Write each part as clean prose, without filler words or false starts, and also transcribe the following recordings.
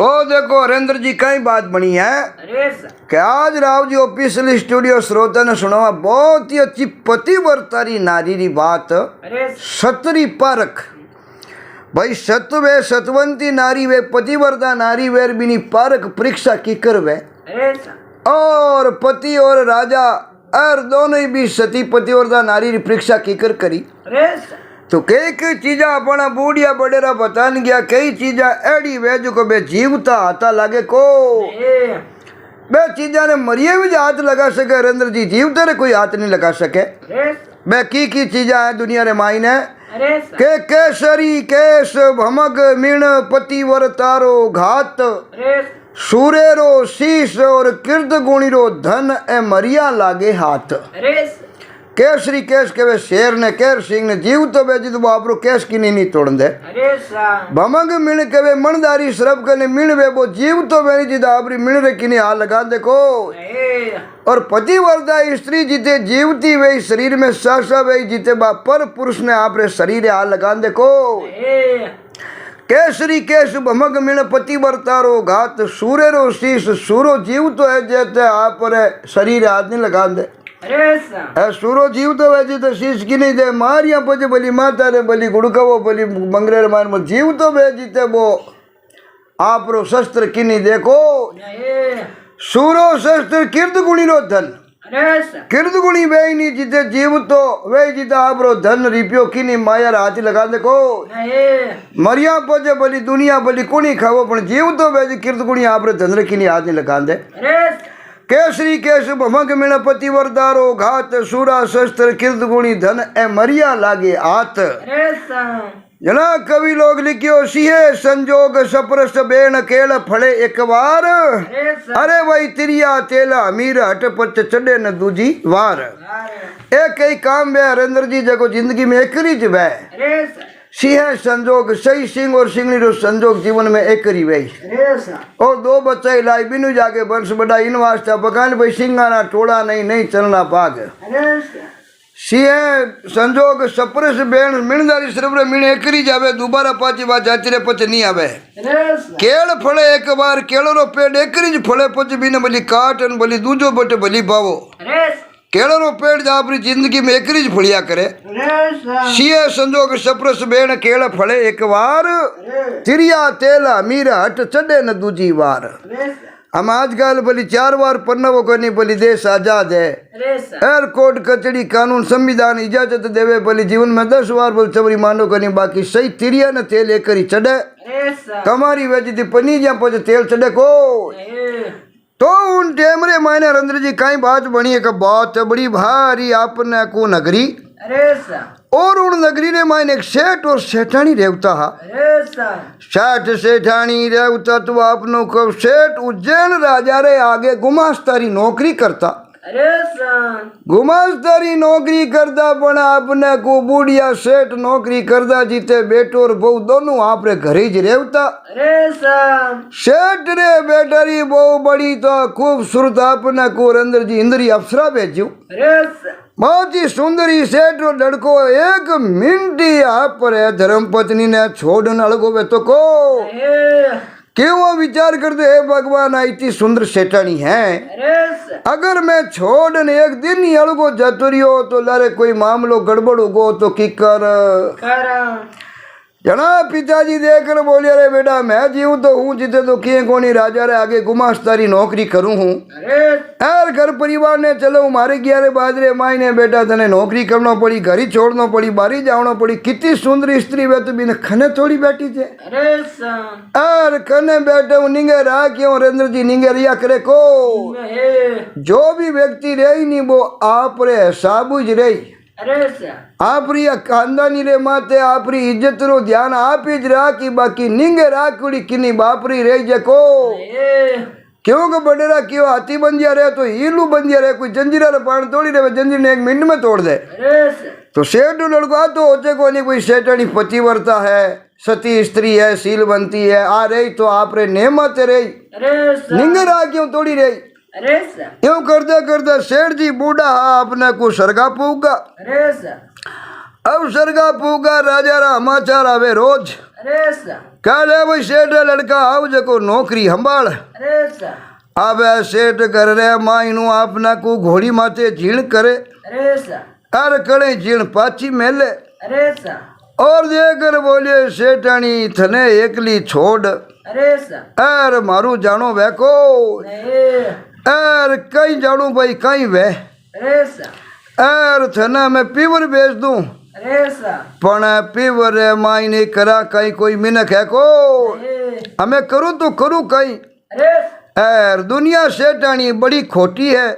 तो देखो हरेंद्र जी कई बात बनी है कि आज राव जी ऑफिशियल स्टूडियो श्रोता ने सुनावा बहुत ही अच्छी पतिव्रतारी नारी री बात। सतरी परख भाई सत्वे सतवंती नारी वे पतिव्रता नारी वेर बिनी परख परीक्षा की करवे और पति और राजा और दोनों ही भी सती पतिव्रता नारी री परीक्षा की कर करी। तो कई कई चीजा अपना बूढ़िया बडेरा बतान गया, कई चीजा एडी वे जो को बे जीवता हाथा लागे को बे चीजा ने मरिए भी हाथ लगा सके हरेंद्र जी, जीवते रे कोई हाथ नहीं लगा सके। बे की चीजा है दुनिया रे मायने के केसरी केश भमग मीण पतिव्रतारो घात सूरेरो शीश और कीर्त गुणीरो धन ए मरिया लागे हाथ। केसरी केश के वे शेर ने केर सिंह ने जीव तो बेजी तो बापरो केश की नहीं तोड़ दे। भमंग मिण के वे मनदारी श्रब के मिण वे वो जीव तो बेनी जी आपरी मिण रे की हाल लगा देखो। और पतिव्रता स्त्री जीते जीवती वे शरीर में सासा वे जीते बा पर पुरुष ने आपरे शरीर हाल लगा देखो। केसरी केश भमग मिण पतिव्रतारो घात सूरेरो शीश सूरो जीव तो है जेते आप शरीर हाथ नहीं लगा दे। सूरो जीव तो वैसे तो शीश की नहीं दे मारिया पचे भली माता रे भली गुड़कवो भली मंगरे मार जीव तो वे जीते वो आप रो शस्त्र की नहीं देखो। सूरो शस्त्र कीर्त गुणी रो धन कीर्त गुणी वे नहीं जीते जीव तो वे जीता आप रो धन रिपियो की नहीं माया हाथ लगा देखो। मरिया पचे भली दुनिया भली कुणी खावो पण जीव तो वे कीर्त गुणी आप रो धन रे की नहीं हाथ नहीं लगा दे। केसरी केश भमग मिण पतिव्रतारो घात सूरा शस्त्र कीर्त गुणी धन ए मरिया लागे हाथ। जना कवि लोग लिखियो सिहे संजोग सप्रस बेण केल फले एक बार अरे भाई तिरिया तेला अमीर हट पच चढ़े न दूजी वार। एक कई काम वे हरेंद्र जी जगो जिंदगी में एक रीज वे सिंह संजोग सही सिंह और सिंगनी रो संजोग जीवन में एक करी वही और दो बच्चे लाई बिनु जाके वंश बड़ा इन वास्ता बगान भाई सिंगाना टोड़ा नहीं चलना पाग। सिंह संजोग सप्रस बेण मिणदारी श्रवरे मिण एकरी जावे दोबारा पाची बात जाती रे पच नहीं आवे। केळ फळे एक बार केळो रो पेड़ एकरी ज फळे पच बिन भली काट अन भली दूजो बट भली भावो। केळो रो पेड़ जा अपनी जिंदगी में एकरी ज फळिया करे। सिंह संजोग सप्रस बेण केळ फळे एक बार तिरिया तेला मीरा हट चढ़े न दूजी बार। हम आजकल भली 4 बार पन्नवो करनी भली देश आजाद है एर कोर्ट कचड़ी कानून संविधान इजाजत देवे भली जीवन में 10 बार बोल चवरी मानो करनी बाकी सही तिरिया न तेल एक करी चढ़े कमारी वेजी पनी जा पचे तेल चढ़े को। तो उन टेमरे मायने हरेंद्र जी कई बात बनी है कि बहुत बड़ी भारी आपने को नगरी और उन नगरी ने मायने एक सेठ और सेठानी रेवता हा। सेठ सेठानी रेवता तो आपनो को सेठ उज्जैन राजा रे आगे गुमास्तारी नौकरी करता। गुमास्तारी नौकरी करता पण आपने को बुढ़िया सेठ नौकरी करता जीते बेटो और बहू दोनों आपरे घरे ज रेवता। सेठ रे बेटारी बहु बड़ी तो खूबसूरत आपने को हरेंद्र जी इंद्री अप्सरा भेजू बहुत ही सुंदरी सेठ रो लड़को एक मिनट आप पर धर्मपत्नी ने छोड़न अलगो वे तो को क्यों विचार करते है भगवान इतनी सुंदर सेठानी है अगर मैं छोड़न एक दिन ही अलगो जतुरियो तो लारे कोई मामलो गड़बड़ होगो तो की कर जना पिताजी देखकर बोले अरे बेटा मैं जीव तो हूँ जिते तो किए कोनी राजा रे आगे गुमास्तारी नौकरी करूँ हूँ यार घर परिवार ने चलो मारे 11 बाजरे मायने बेटा तने नौकरी करना पड़ी घर ही छोड़ना पड़ी बारी जाना पड़ी कितनी सुंदर स्त्री वे तो बिना खने थोड़ी बैठी थे यार खने बैठे निंगे रहा क्यों हरेंद्र जी निंगे रिया करे को जो भी व्यक्ति रही नहीं वो आप रे हिसाब ज रही आपरी खानदानी रे माते आपरी इज्जत रो ध्यान आप ही रहा की बाकी निंगे राकुड़ी किनी बापरी रह जको क्यों को बडेरा क्यों हाथी बन जा रहे तो हीलू बन जा रहे कोई जंजीरा रे पान तोड़ी रहे जंजीर ने 1 मिनट में तोड़ दे। तो सेठ लड़का तो होचे को नहीं कोई सेठानी पतिव्रता है सती स्त्री है शीलवंती है आ रही तो आप रे नेमते रही निंगे रहा क्यों तोड़ी रही यूं करते करते सेठ जी बूढ़ा अपने को सरगा पूगा अवसर का पूगा राजा रा समाचार आवे रोज। काले भाई सेठ लड़का आव जको नौकरी संभाल। आवे सेठ कर रे मायनू आपना को घोड़ी माथे झीण करे। अर कड़े झीण पाची मेले। और देकर बोले सेठानी थने एकली छोड़। अर मारू जानो वे को। अर कहीं जानो भाई कहीं वे। अर थना मैं पीवर बेच दूं। पण पीवर मायने करा कहीं कोई मिनक है को। हमें करूं तो करूं कहीं। अर दुनिया सेठानी बड़ी खोटी है।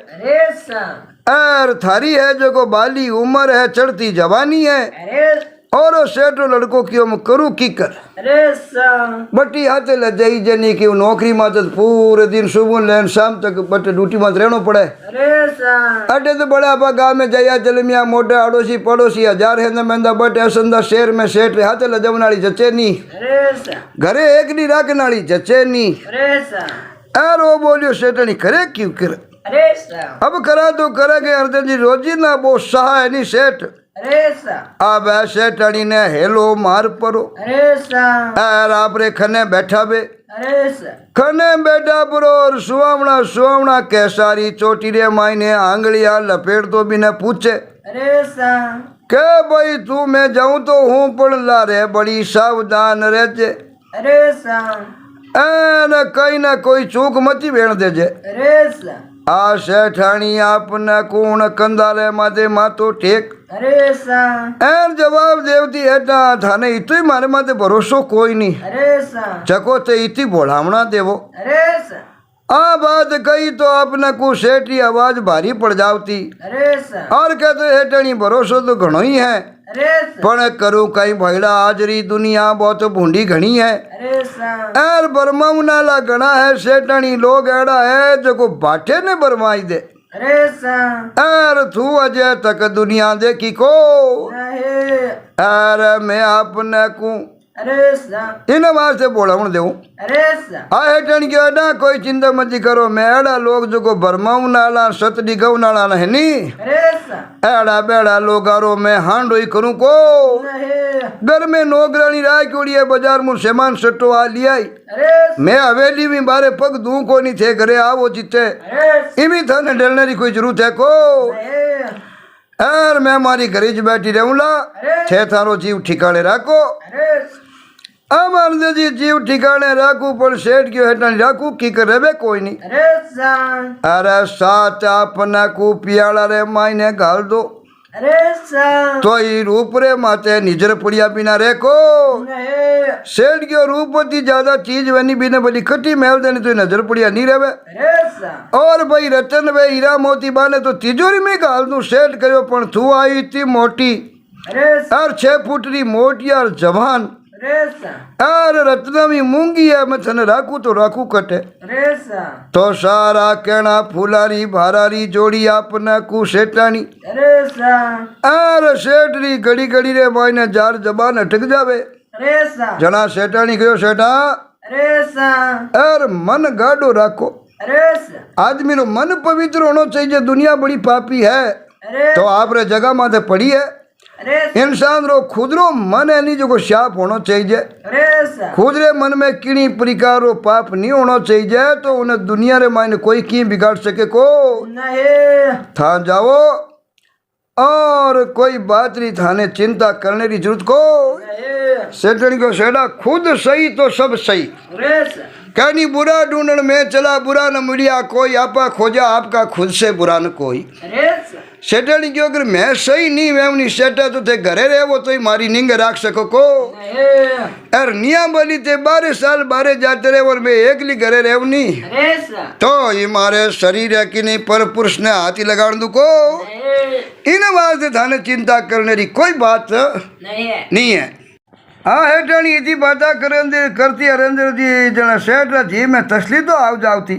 अर थारी है जो को बाली उम्र है चढ़ती जवानी है। और सेठो लड़को की हम करूं की कर। बटी हाथे ले जाई जनी की नौकरी में तो पूरे दिन सुबह लेन शाम तक बट ड्यूटी में रहना पड़े। अटे तो बड़ा आपा गाँव में जाया जलमिया मोटे अड़ोसी पड़ोसी हजार है न मेंदा बट असंदा शहर में सेठ हाथे ले जवनाली जचे नी। घरे एक नी राखने वाली जचे नी। यार वो बोलियो सेठनी करे क्यों कर। अब करा तो करेंगे अर्जन जी रोजी ना वो सहाय नहीं सेठ। अब सेठनी ने हेलो मार परो। आपरे खने बैठा बे। खने बैठा परो और सुहावना सुहावना कैसारी चोटी रे मायने आंगलिया लपेट तो भी न पूछे के भाई तू मैं जाऊं तो हूँ पण ला रे बड़ी सावधान रहजे। न कहीं ना कोई चूक मती भेण देजे। आ सेठानी आपने कूण कंदाले माथे मातो टेक। एर जवाब देवती है थाने इतु ही मारे माथे भरोसो कोई नहीं। चको ते इतनी बोलावना देवो। आ बात कही तो आपने को सेठी आवाज भारी पड़ जावती। और कहते सेठानी भरोसो तो घणो ही है पण करूं कहीं भैड़ा आजरी दुनिया बहुत भूंडी घनी है। एर बरमाऊ नाला घना है सेठानी लोग एड़ा है जो को बाटे ने बरमाई दे। एर तू अजय तक दुनिया देखी को। एर मैं आपने को इन वास्ते बोलावण देऊं। हेठन के अडा कोई चिंता मत करो मैं एड़ा लोग जो को बरमाऊ नाला सतडी गऊ नाला है नी। एड़ा बेड़ा लोग आरो मैं हांडो ही करूं को। घर में नौकरानी राय क्योड़ी है बाजार में सामान सट्टो आ लिया। मैं हवेली में बारे पग दूं को नहीं थे घरे आवो जीते इमी थाने डलने की कोई जरूरत है को। यार मैं मारी घरे ज बैठी रहूंला थे थारो जीव ठिकाने राखो। अमर जी जीव ठिकाने राखू पर सेठ क्यों हेठन राखू की करे बे कोई नहीं। अरे साथ अपना को पियाला रे मायने घाल दो। तो ही रूप रे माते निजर पुड़िया बिना रे को। सेठ क्यों रूपती ज्यादा चीज बनी बिना बली खटी महल देनी तो नजर पुड़िया नहीं रहे। और भाई रतन वे हीरा मोती बाने तो तिजोरी में घाल दूं। सेठ कहो पण तू आई इतनी मोटी और 6 फुटरी मोटी और जवान यार रत्ना भी मूंगी है मैं थने राखू तो राखू कटे। तो सारा कहना फुलारी भारारी जोड़ी आपने कु सेठानी। यार सेठरी घड़ी घड़ी रे मायने जार जबान अटक जावे। जना सेठानी कहो सेठा यार मन गाडो राखो। आदमी रो मन पवित्र होना चाहिए। दुनिया बड़ी पापी है तो आप रे जगह माथे पड़ी है। इंसान रो खुद रो मन है नहीं जो को शाप होना चाहिए। खुद रे मन में किनी प्रकार रो पाप नहीं होना चाहिए तो उन्हें दुनिया रे मायने कोई की बिगाड़ सके को था जाओ। और कोई बात नहीं थाने चिंता करने की जरूरत को। सेठनी को सेठा खुद सही तो सब सही। कहनी बुरा ढूंढन में चला बुरा न मिलिया कोई आपा खोजा आपका खुद से बुरा न कोई। सेठनी क्यों अगर मैं सही नहीं मैं सेठा तो थे घरे रहे वो तो ही मारी निंग राख सको को। अर निया बोली थे 12 साल 12 जाते रहे और मैं एकली घरे रहे नहीं तो ये मारे शरीर है कि नहीं पर पुरुष ने हाथी लगा दू को। इन वास्ते थाने चिंता करने की कोई बात नहीं है। हाँ हेठनी इतनी बाता करती हरेंद्र जी जना सेठ जी में तसली तो आव जावती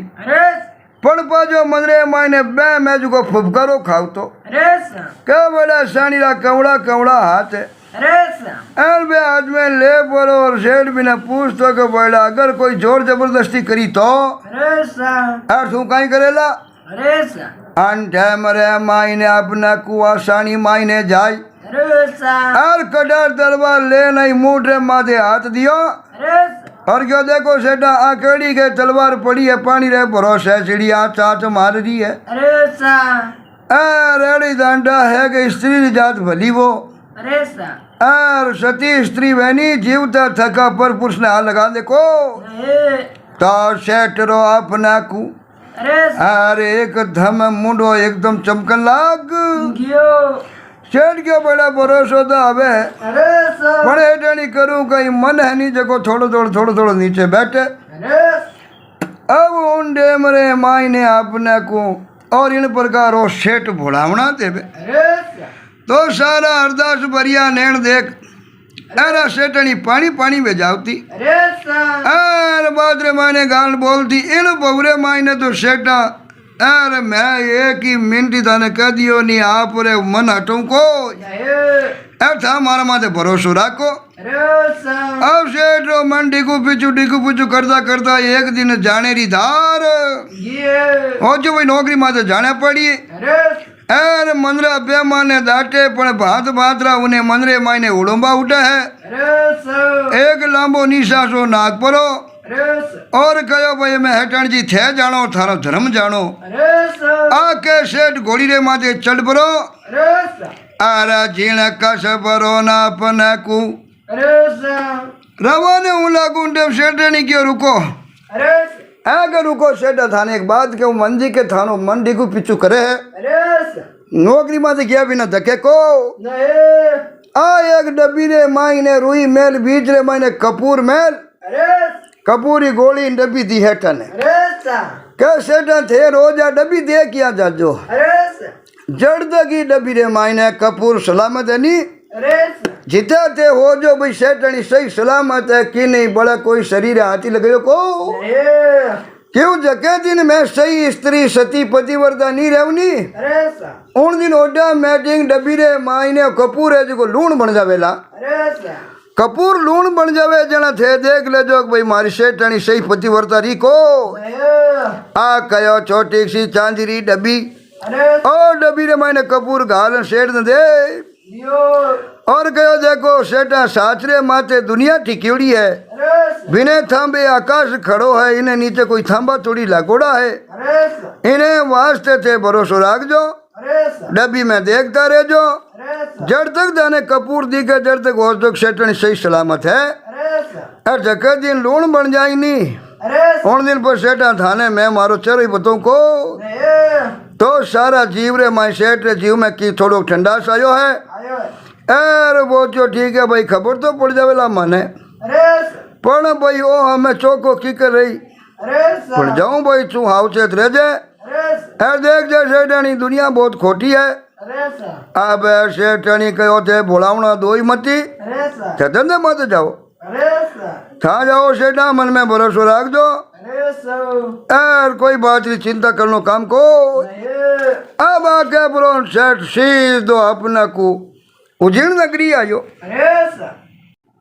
पण पाजो मनरे मायने बे मैं जो फुफकारो खाव तो क्या बड़ा सानी रा कवड़ा कवड़ा हाथ है। अर बे आज में ले पड़ो और सेठ भी ने पूछ तो के बोला अगर कोई जोर जबरदस्ती करी तो अर तू कहीं करेला। अंठे मरे मायने अपना कुआ सानी मायने जाय अरे सा और कटार तलवार ले नहीं मुंह रे माथे हाथ दियो अरे सा और क्यों देखो सेठा आकेड़ी के तलवार पड़ी है पानी रे भरोसे चिड़िया चाच मार रही है अरे सा रेड़ी दांडा है कि स्त्री जात भली वो अरे सा और सती स्त्री बहनी जीवता थका पर पुरुष ने हाथ लगा देखो अरे तो सेठ रो अपना कू अरे सा अरे एक धम मुंडो एकदम चमकन लाग गियो सेठ के बड़ा भरोसो तो हवे अरे सा पण एटणी करूं कहीं मन है नहीं जको थोड़ो थोड़ो नीचे बैठे अरे अब उन डेमरे मायने अपने को और इन प्रकार वो सेठ भोलावना देवे अरे सा तो सारा अरदास भरिया नैण देख अरे सेठनी पानी पानी में जावती अरे सा अरे बादरे मायने गाल बोलती इन बबरे मायने तो सेठा अरे मैं एक ही मिनट थाने कह दियो नहीं आप रे मन हटू को अरे था मारा माथे भरोसो राखो सा अब सेठ रो मन डिगू पिछू करता करता एक दिन जाने री धार ये हो जो भाई नौकरी माथे जाने पड़ी अरे अरे मंदरा बे माने दाटे पण भात भातरा उन्हें मंदरे मायने उड़ोंबा उठे है अरे सा एक लांबो निशासो नाग परो अरे सा और कहो भाई मैं हटण जी थे जानो थारो धर्म जानो अरे सा आके सेठ घोड़ी रे माथे चढ़ परो अरे सा आरा झीण कस परो ना अपने कू अरे सा रवाने हूँ लागू सेठनी क्यों रुको अरे अगर रुको सेठ थाने एक बात के मन जी के थानो मन डिगू पिछू करे है अरे सा नौकरी माथे गया बिना धके को नहीं आ एक डब्बी रे मायने रुई मेल बीज रे मायने कपूर मेल अरे कपूरी गोली डब्बी दी है टने अरे सा कैसे थे रोजा डब्बी दे किया जाजो अरे सा जड़ की डब्बी रे मायने कपूर सलामत है नी अरे सा जिते थे हो जो भाई सेठनी सही सलामत है कि नहीं बड़ा कोई शरीर हाथी लगे को नहीं क्यों जके दिन में सही स्त्री सती पतिव्रता नहीं रहनी अरे सा उन दिन ओडा मैटिंग डब्बी रे मायने कपूर है जो लूण बन जावेला अरे सा कपूर लूण बन जावे जना थे देख ले जो भाई मारी सेठनी सही पतिव्रता री को नहीं आ कयो छोटी सी चांदरी डब्बी अरे और डब्बी रे मायने कपूर घाल सेठ ने दे लियो और कहो देखो सेठा साचरे माथे दुनिया टिक्योड़ी है अरे बिने थांबे आकाश खड़ो है इन्हें नीचे कोई थांबा थोड़ी लागोड़ा है अरे सा इन्हें वास्ते थे भरोसो राख जो अरे सा डब्बी में देखता रह जो अरे सा जड़ तक दाने कपूर दिखे जड़ तक हो तक सेठनी सही सलामत है अरे सा और जके दिन लूण बन जाई नी अरे सा उन दिन पर सेठा थाने में मारो चरो ही बताऊं को नहीं तो सारा जीव रे माई सेठ रे जीव में की थोड़ो ठंडा सायो है आयो अरे वो जो ठीक है भाई खबर तो पड़ जावेला मने अरे सा पण भाई ओ हमें चौको की कर रही अरे सा पण जाऊं भाई तू हाउचेत रह जाए अरे सा ए देख जे सेठानी दुनिया बहुत खोटी है अरे सा अब सेठानी कहो थे भोलावना दोई मती अरे सा धंधे मत जाओ अरे सा था जाओ सेठा मन में भरोसो राख दो अरे सा और कोई बात की चिंता करनो काम को नहीं अब आके बोलो सेठ सीधो अपना को उजीर्ण नगरी आयो अरे सा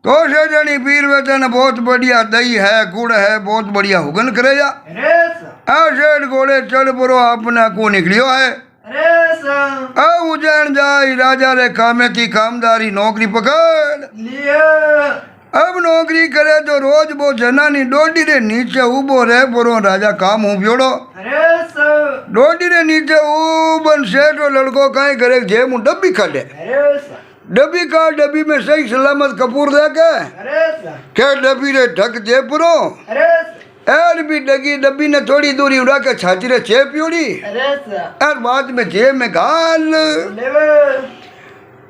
तो सेठानी पीर वेचन बहुत बढ़िया दही है गुड़ है बहुत बढ़िया हुगन करे जा अरे सा सेठ घोड़े चढ़ परो अपना को निकलियो है अरे सा उज्जैन जाई राजा रे कामे की कामदारी नौकरी पकड़ लियो अब नौकरी करे तो रोज वो जनानी डोडी रे नीचे उबो रे परो राजा काम हूँ ब्योड़ो अरे सा डोडी रे नीचे उबन सेठो लड़को कहीं करे जेम डब्बी काटे अरे सा डब्बी का डब्बी में सही सलामत कपूर दे के अरे सा क्या डब्बी रे ढक दे परो अरे सा एर भी डगी डब्बी ने थोड़ी दूरी उड़ा के छाती रे चेप योड़ी अरे सा और बाद में जेब में गाल लेवे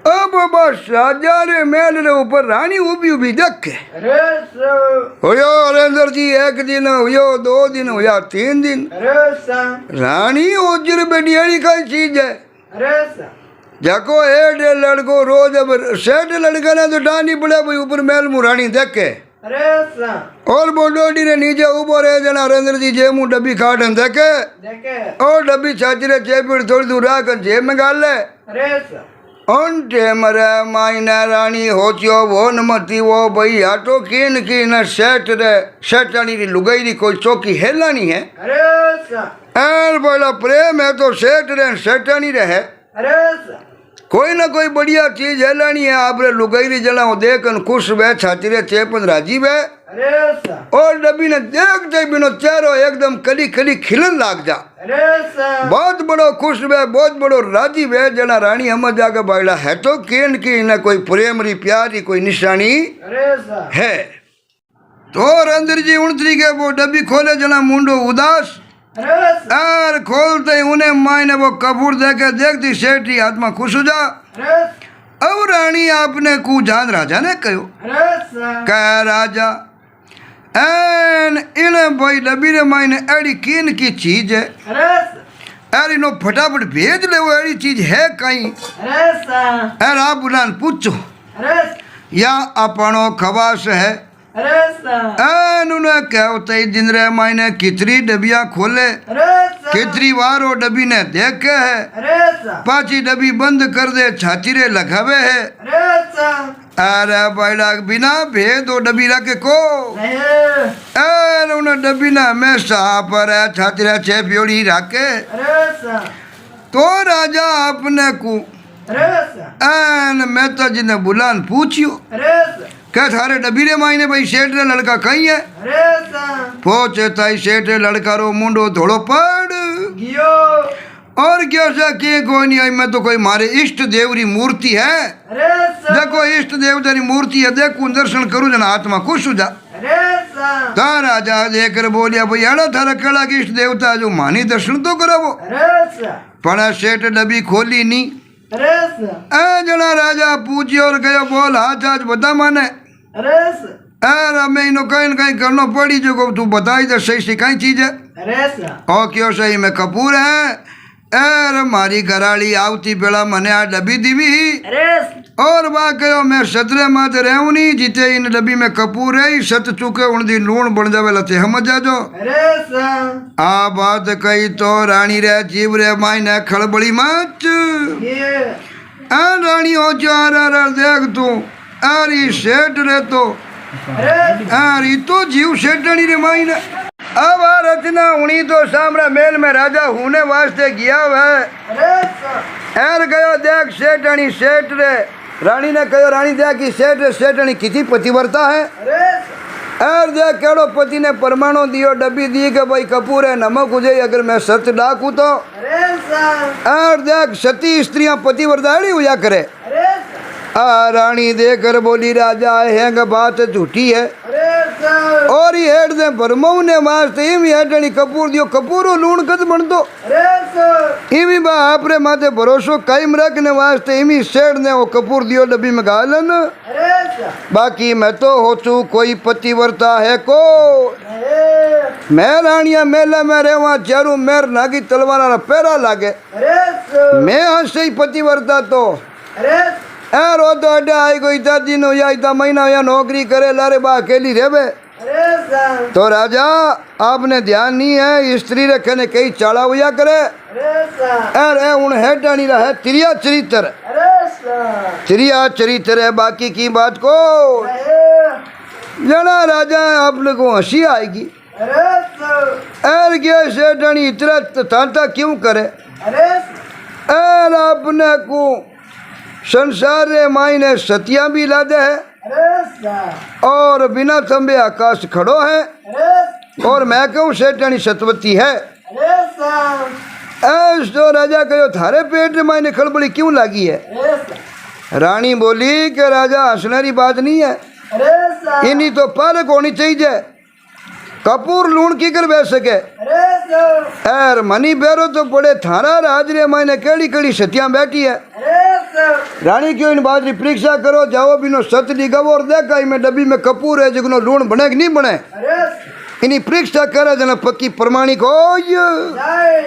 अब बस राजा रे महल रे ऊपर रानी उबी उबी देख के अरे सा होयो अरेंद्र जी एक दिन हुयो 2 दिन हुया 3 दिन अरे सा रानी ओजर बेडियारी का चीज है अरे सा जाको एड लड़को रोज अब सेठ लड़का ना तो डानी पड़े भाई ऊपर महल मुरानी देख के अरे सा और बोडोडी रे नीचे उबो रहे जना अरेंद्र जी जेब मुँह डब्बी काटन देखे देखे और डब्बी छाती रे चेपड़ थोड़ी दूर आकर जेब में गाल ले अरे सा उन टेमरे मायना रानी होचियो वो नमती वो भाई आटो कीन कीन सेठ रे सेठानी री लुगाई री कोई चौकी हेलानी है अरे सा और बोला प्रेम है तो सेठ रे सेठानी रहे अरे सा कोई ना कोई बढ़िया चीज है लानी है आपरे लुगाई जलाओ देख खुश वे छाती चेपन राजी वे अरे सा और डब्बी ने देखते बिनो चेहरो एकदम कली कली खिलन लाग जा अरे सा बहुत बड़ो खुश वे बहुत बड़ो राजी वे जना रानी हम जाके बाइला है तो केन की न कोई प्रेम री प्यार री कोई निशानी अरे सा है तो अंदर जी उणतरी के वो डब्बी खोले जना मुंडो उदास अरे सा यार खोलते ही उन्हें मायने वो कपूर देके देखती सेठी आत्मा खुश हो जा अरे अब रानी आपने कु जान राजा ने कहो अरे सा कह राजा एन इन भाई डब्बी रे मायने एड़ी किन की चीज है अरे सा यार इनो फटाफट भेज ले वो एड़ी चीज है कहीं अरे सा यार आप बुलान पूछो अरे या अपनो खवास है अरे सा एन उन्हें कहते ही दिन रे मायने कितरी डबिया खोले अरे सा कितरी बार वो डब्बी ने देखे है अरे सा पाची डब्बी बंद कर दे छाती रे लगावे है अरे सा अरे बैडा बिना भेद वो डब्बी रखे को नहीं अरे उन्हें डब्बी ना हमेशा पर छाती रे चेपियोड़ी रखे अरे सा तो राजा आपने को अरे सा एन मैं तो जिन्हें बुलान पूछियो अरे सा क्या थारे डब्बी रे मायने भाई सेठ रे लड़का कहीं है अरे सा पहुंचे ताई सेठ रे लड़का रो मुंडो धोड़ो पड़ गियो और क्या सा के कोई नहीं आई मैं तो कोई मारे इष्ट देव री मूर्ति है अरे सा देखो इष्ट देवता री मूर्ति है देखू दर्शन करूँ जना आत्मा खुश हो जा अरे सा ता राजा देकर बोलिया भाई एड़ा थारा केड़ा की इष्ट देवता जो मानी दर्शन तो करावो अरे सा पण सेठ डब्बी खोली नहीं अरे सा ए जना राजा पूछियो और गयो बोल हाथ आज बता माने अरे सा अरे मैं इनो कहीं न कहीं करनो पड़ी जो को तू बताई दे सही से कहीं चीज है अरे सा ओ क्यों सही में कपूर है अरे मारी घराड़ी आवती बेला मने आ डब्बी दीवी अरे सा और बा कहो मैं सतरे मात रहूं नहीं जीते इन डब्बी में कपूर है सत चुके उन दी लूण बन जावे लते समझ जाजो अरे सा आ बात कही तो रानी रे जीव रे मायने खड़बड़ी मच ये आ रानी हो चार देख तू अरे सेठ रे तो अरे अरे तो जीव सेठनी रे मायने अब आ रचना उनी तो सामरा मेल में राजा होने वास्ते गया है अरे सा एर गयो देख सेठनी सेठ रे रानी ने कहो रानी देख की सेठ रे सेठनी किसी पतिव्रता है अरे सा एर देख केड़ो पति ने परमाणु दियो डब्बी दी के भाई कपूर है नमक उजे अगर मैं सत डाकू तो अरे सा एर देख सती स्त्रियां पतिव्रताड़ी हुआ करे अरे सा आ रानी देकर बोली राजा हैंग बात झूठी है अरे सा और ये हेड दे भरमऊ ने वास्ते इवी हेडनी कपूर दियो कपूरो लूण कद बन दो अरे सा इवी बा आपरे माथे भरोसो कायम रखने वास्ते इवी सेठ ने वो कपूर दियो डब्बी में गालन अरे सा बाकी मैं तो होचू कोई पतिव्रता है को नहीं मैं रानिया मेले में रेवा चारू मेर नागी तलवारा पेरा लागे अरे सा मैं हंसे पतिव्रता तो अरे ए रो तो अड्डा आई कोई इतना दिन हो या इतना महीना या नौकरी करे लारे बा अकेली रेवे अरे सा तो राजा आपने ध्यान नहीं है स्त्री रखे ने कई चाड़ा हुआ करे अरे सा अरे उन हेटानी रहा त्रिया चरित्र अरे सा त्रिया चरित्र है बाकी की बात को नहीं जना राजा आपने को हंसी आएगी अरे सा एर क्या सेठानी इतना तांता क्यों करे अरे एर आपने को संसार रे मायने सतिया भी लादे है अरे सा और बिना थंबे आकाश खड़ो है अरे और मैं कहूँ सेठानी सतवती है अरे सा ऐस तो राजा कहो थारे पेट में मायने खड़बड़ी क्यों लगी है अरे सा रानी बोली कि राजा हंसने की बात नहीं है अरे सा इन्हीं तो पालक होनी चाहिए कपूर लूण की कर बह सके अरे सा एर मनी बेरो तो पड़े थारा राजरे मायने केड़ी केड़ी सतियां बैठी है अरे सा रानी क्यों इन बात की परीक्षा करो जाओ बिनो सत लिगावो और देखा में डब्बी में कपूर है जिगनो लूण बने कि नहीं बने अरे इन्हीं परीक्षा करे जना पक्की प्रमाणिक हो जाए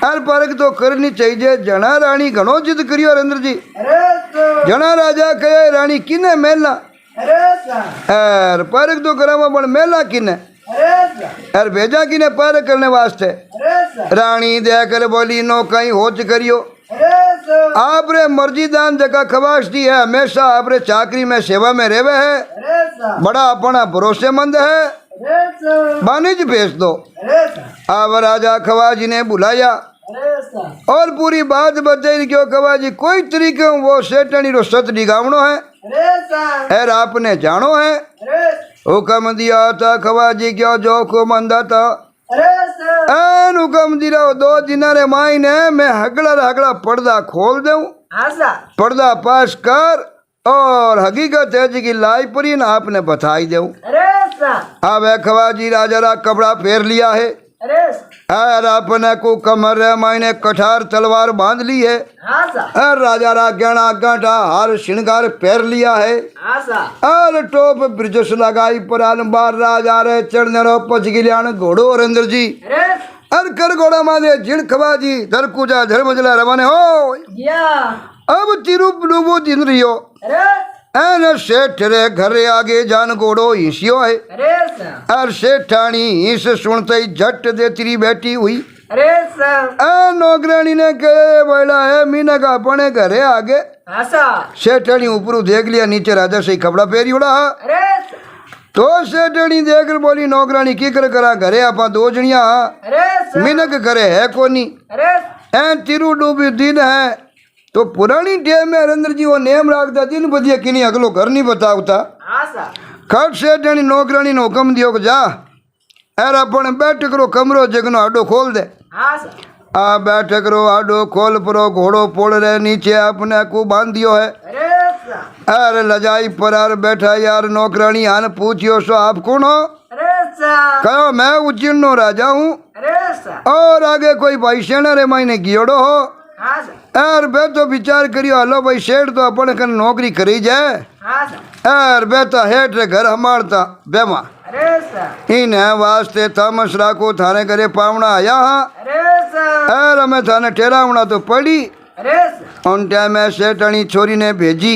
हर परख तो करनी चाहिए जना रानी घणो जिद करियो हरेंद्र जी अरे सा जना राजा कहे रानी किने मेला अरे सा एर परख तो करावा पण मेला किने अरे सा एर भेजा किने परख करने वास्ते अरे सा रानी दया कर बोली नो कहीं होच करियो अरे सा आपरे मर्जी दान जगह खवास दी है हमेशा आपरे चाकरी में सेवा में रेवे है अरे सा बड़ा अपना भरोसेमंद है अरे सा बानिज भेज दो अरे सा अब राजा खवाजी ने बुलाया अरे सा और पूरी बात बताई क्यों कवा जी कोई तरीके वो सेठनी रो सत डिगावणो है अरे सा एर आपने जानो है अरे हुक्म दिया था खवा जी क्यों जो को मंदा था अरे सा एन हुक्म दिया 2 दिन रे मायने मैं हगड़ा पर्दा खोल दूं हाँ सा पर्दा पास कर और हकीकत है जी की लाई परी ना आपने बताई दूं अरे सा अब खवा जी राजा रा कपड़ा फेर लिया है अरे और अपने को कमर रे मायने कठार तलवार बांध ली है हाँ सा और राजा रा गहना गांठा हार श्रृंगार पहर लिया है हाँ सा और टोप ब्रिजस लगाई परान बार राजा रे चढ़ने रो पच गिलियान घोड़ो और अंदर जी अरे और कर घोड़ा माने जिण खवा जी धरकुजा धर्मजला रवाने हो या अब तिरुप डूबो दिन रियो अरे एन सेठ रे घरे आगे जान घोड़ो हिस्यो है अरे सा और सेठानी हिस सुनते ही झट दे तेरी बैठी हुई अरे सा आ नौकरानी ने कहे बोला है मीना का अपने घरे आगे हाँ सा सेठानी ऊपर देख लिया नीचे राजा से कपड़ा पहरी उड़ा अरे तो सेठानी देख कर बोली नौकरानी की कर करा घरे आपा 2 जणिया अरे सा मीनक घरे है कोनी अरे एन तिरु डूबी दिन है तो पुरानी टेम में हरेंद्र जी वो नेम रखता दिन बदिया किनी अगलो घर नहीं बतावता हाँ सा खट सेठानी नौकरानी ने हुक्म दियो कि जा एर अपन बैठ करो कमरो जगनो आडो खोल दे हाँ सा आ बैठ करो आडो खोल परो घोड़ो पोड़ रे नीचे अपने को बांध दियो है अरे सा अरे लजाई परार बैठा यार नौकरानी आन पूछियो सो आप कौन हो अरे सा कहो मैं उज्जैन राजा हूँ अरे सा और आगे कोई भाई सेना रे मायने गियोड़ो हो हाँ सा यार बे तो विचार करियो हलो भाई सेठ तो अपन कन नौकरी करी जाए हाँ सा यार बे तो हेठ रे घर हमारता बेमा अरे सा इन वास्ते थमस राखो थाने घरे पावना आया हाँ अरे सा यार हमें थाने ठहरावना तो पड़ी अरे सा उन टाइम में सेठनी छोरी ने भेजी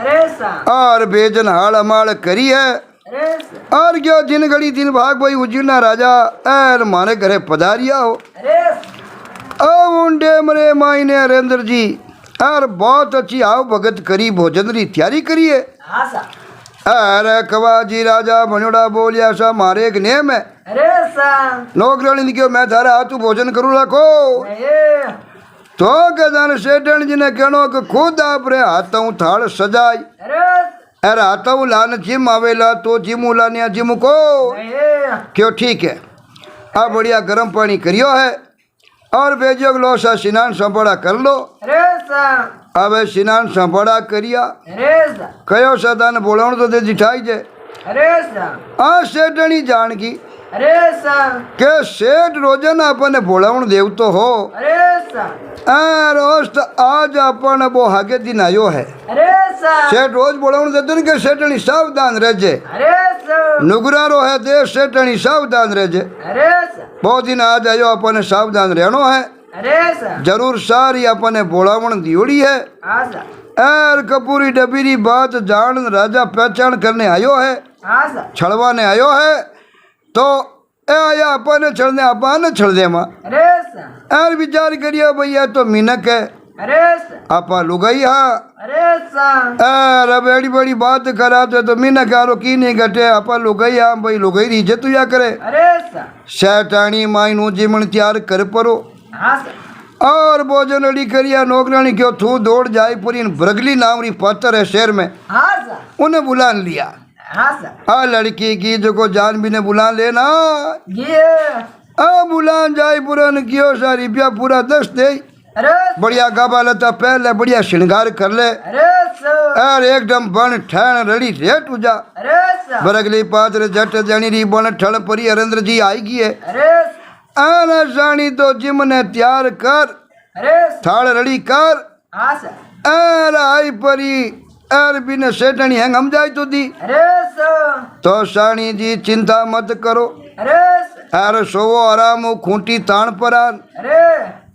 अरे सा और भेजन हाल हमाल करी है अरे सा और क्यों दिन घड़ी दिन भाग भाई उज्जैन राजा एर मारे घरे पधारिया हो अरे अब उन टाइम रे मायने हरेंद्र जी और बहुत अच्छी आओ भगत करी भोजन री तैयारी करिए हाँ सा अरे कवा जी राजा मनोड़ा बोलिया सा मारे एक नेम है अरे सा नौकरानी ने क्यों मैं थारा हाथू भोजन करूँ रखो नहीं तो कदान सेठन जी ने कहनो कि खुद आप रे हाथों थाल सजाई अरे अरे हाथों लान जिम आवेला तो जिम उलानिया जिम को नहीं क्यों ठीक है अब बढ़िया गर्म पानी करियो है और भेजो लो सा स्नान संपड़ा कर लो अरे सा अब स्नान संपड़ा करिया अरे सा कहो सदान बोलावण तो दे दिठाई जे अरे सा आ सेठनी जान की अरे सा के सेठ रोजाना अपने बोलावण देव तो हो अरे सा रोज आज अपन वो हागे दिन आयो है अरे सा सेठ रोज बोलावण देते ने के सेठनी सावधान रहजे अरे सा नुगरारो है दे सेठनी सावधान रहजे अरे सा बहुत दिन आज आयो अपने सावधान रहनो है अरे सा जरूर सारी अपने बोलावण दियोड़ी है हाँ सा एर कपूरी डबीरी बात जान राजा पहचान करने आयो है हाँ सा छड़वाने आयो है तो ए आया अपन छड़ने अपन छड़ दे माँ अरे सा एर विचार करियो भैया तो मिनक है अरे सा आपा लुगाई हाँ अरे सा एर अब बड़ी बड़ी बात करा तो मिनक आरो की नहीं घटे आपा लुगाई हाँ भाई लुगाई रीजे तू या करे अरे सा शैतानी मायनू जिमन तैयार कर परो हाँ सा और भोजन अड़ी करिया नौकरानी क्यों थू दौड़ जाए पूरी ब्रगली नाम री पत्थर है शहर में हाँ सा उन्हें बुला लिया हाँ सा आ लड़की की जो को जान भी ने बुला लेना ये आ बुला जाए पुरन कियो सा रुपया पूरा 10 दे अरे बढ़िया गाबा लता पहले बढ़िया श्रृंगार कर ले अरे सा और एकदम बन ठहन रड़ी रेट उजा अरे सा बरगली पात्र जट जनी री बन ठण परी हरेंद्र जी आई गई है अरे आना सानी तो जिम ने तैयार कर अरे थाल रड़ी कर हाँ सा एर आई परी एर बिन सेठनी हैंग हम जाए तो दी अरे सा तो सानी जी चिंता मत करो अरे सा एर सोवो आराम खूंटी ताण पर आन अरे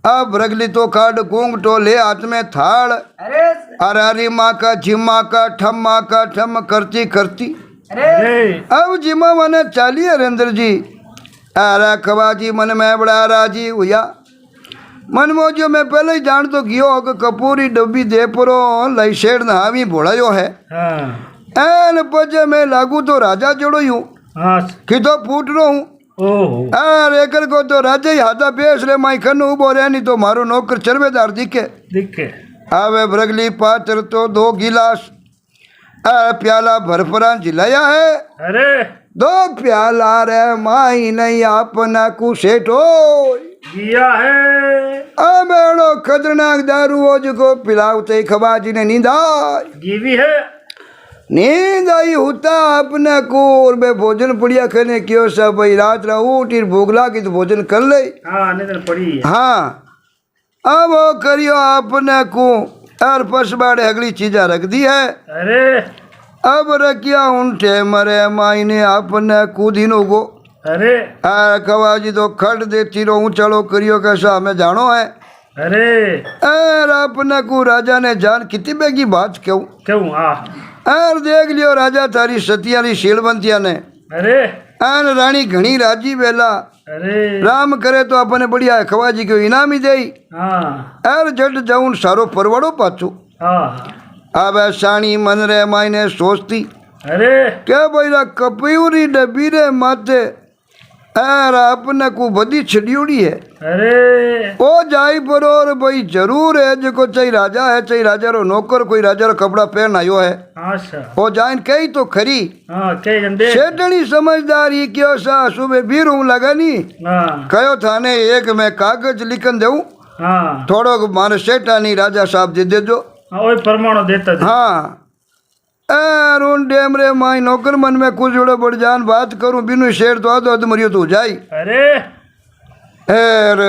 अब रगली तो काट गूंग तो ले हाथ में थाल अरे सा अरारी माँ का झिम्मा का ठम करती करती अरे अब जिमा मने चालिए हरेंद्र जी अरे खबाजी मन में बड़ा राजी हुआ मन मोजियो मैं पहले ही जान तो गियो कि कपूरी डब्बी दे परो लई शेर नहावी भोड़ायो है एन पजे मैं लागू तो राजा जोड़ो यूं हाँ कि तो फूट रो हूँ ओहो अरे एकर को तो राजा ही हाथा पेश रे माई खन उबो रे नहीं तो मारो नौकर चरबेदार दिखे दिखे आवे भरगली पात्र तो 2 गिलास प्याला भरपरा जिलाया है अरे 2 प्याला रे माई नहीं अपना कुसेठो दिया है बेड़ो खतरनाक दारू हो जो पिलावते खबाजी ने नींद जीवी है नींद आई होता अपने को और बे भोजन पड़िया खाने क्यों सब भाई रात रहा उठी भूख लागी तो भोजन कर ले हाँ निधन पड़ी है हाँ अब वो करियो अपने को और पसबाड़े अगली चीजा रख दी है अरे अब रखिया उनटे मरे मायने अपने कुदिनों को अरे खवाजी तो खट देती रो ऊंचालो करियो कैसा हमें जानो है अरे अपने को राजा ने जान कितनी बेगी बात क्यों क्यों आ और देख लियो राजा थारी सतियारी शीलवंतिया ने अरे आन रानी घनी राजी वेला अरे राम करे तो अपने बढ़िया खवाजी को इनाम ही दे हाँ और जट जाऊन सारो परवड़ो पाछू हाँ अब साणी मन रे मायने सोचती अरे क्या भाई कपियूरी डबी रे माथे और अपने को बदी छड़ियोड़ी है अरे ओ जाई परो और भाई जरूर है जो चाहे राजा है चाहे राजा रो नौकर कोई राजा रो कपड़ा पहन आयो है अच्छा ओ जाइन कही तो खरी हाँ कई गंदे सेठनी समझदारी क्यों सा सुबह भी रू लगा नी हाँ कहो थाने एक मैं कागज लिखन दूं हाँ थोड़ो मारे सेठानी राजा साहब दे दे जो हाँ वही परमाणु देता जी हाँ अरुण डेम रे माई नौकर मन में कुछ जोड़े बढ़ जान बात करूं बिनु शेर तो आदो अध मरियो तो जाई अरे एर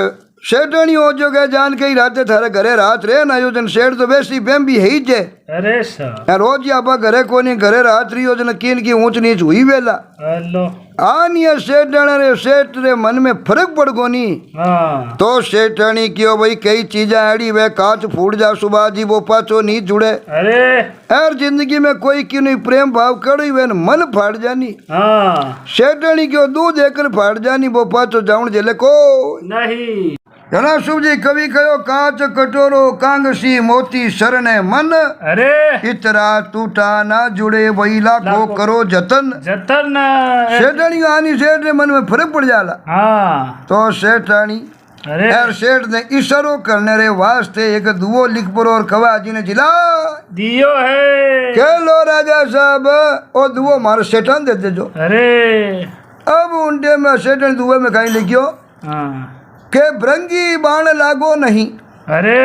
शेठनी हो जो गए जान के ही राते थारे घरे रात रे ना योजन शेर तो वैसी बेम भी है ही जे अरे सा रोज ही आपा घरे कोनी घरे रात रही योजन किन की ऊंच नीच हुई वेला हेलो आनिया सेठने रे सेठ रे मन में फर्क पड़ गोनी हाँ तो सेठनी क्यों भाई कई चीजा आड़ी वे कांच फूट जा सुबह जी वो पाचो नहीं जुड़े अरे हर जिंदगी में कोई क्यों नहीं प्रेम भाव कड़ी वे मन फाड़ जानी हाँ सेठनी क्यों दूध देकर फाड़ जानी वो पाचो जाऊन जेले को नहीं जना शुभ जी कवि कहो कांच कटोरो कांगसी मोती सरने मन अरे इतरा टूटा ना जुड़े वही लाखों करो जतन जतन सेठनी आनी सेठ ने मन में फर्क पड़ जाला हाँ तो सेठानी अरे यार सेठ ने इशारो करने रे वास्ते एक दुओ लिख परो और खवाजी ने जिला दियो है कह लो राजा साहब ओ दुओ मारो सेठान दे दे जो अरे अब उनटे में सेठन दुए में कहीं लिखियो हाँ के भृंगी बाण लागो नहीं अरे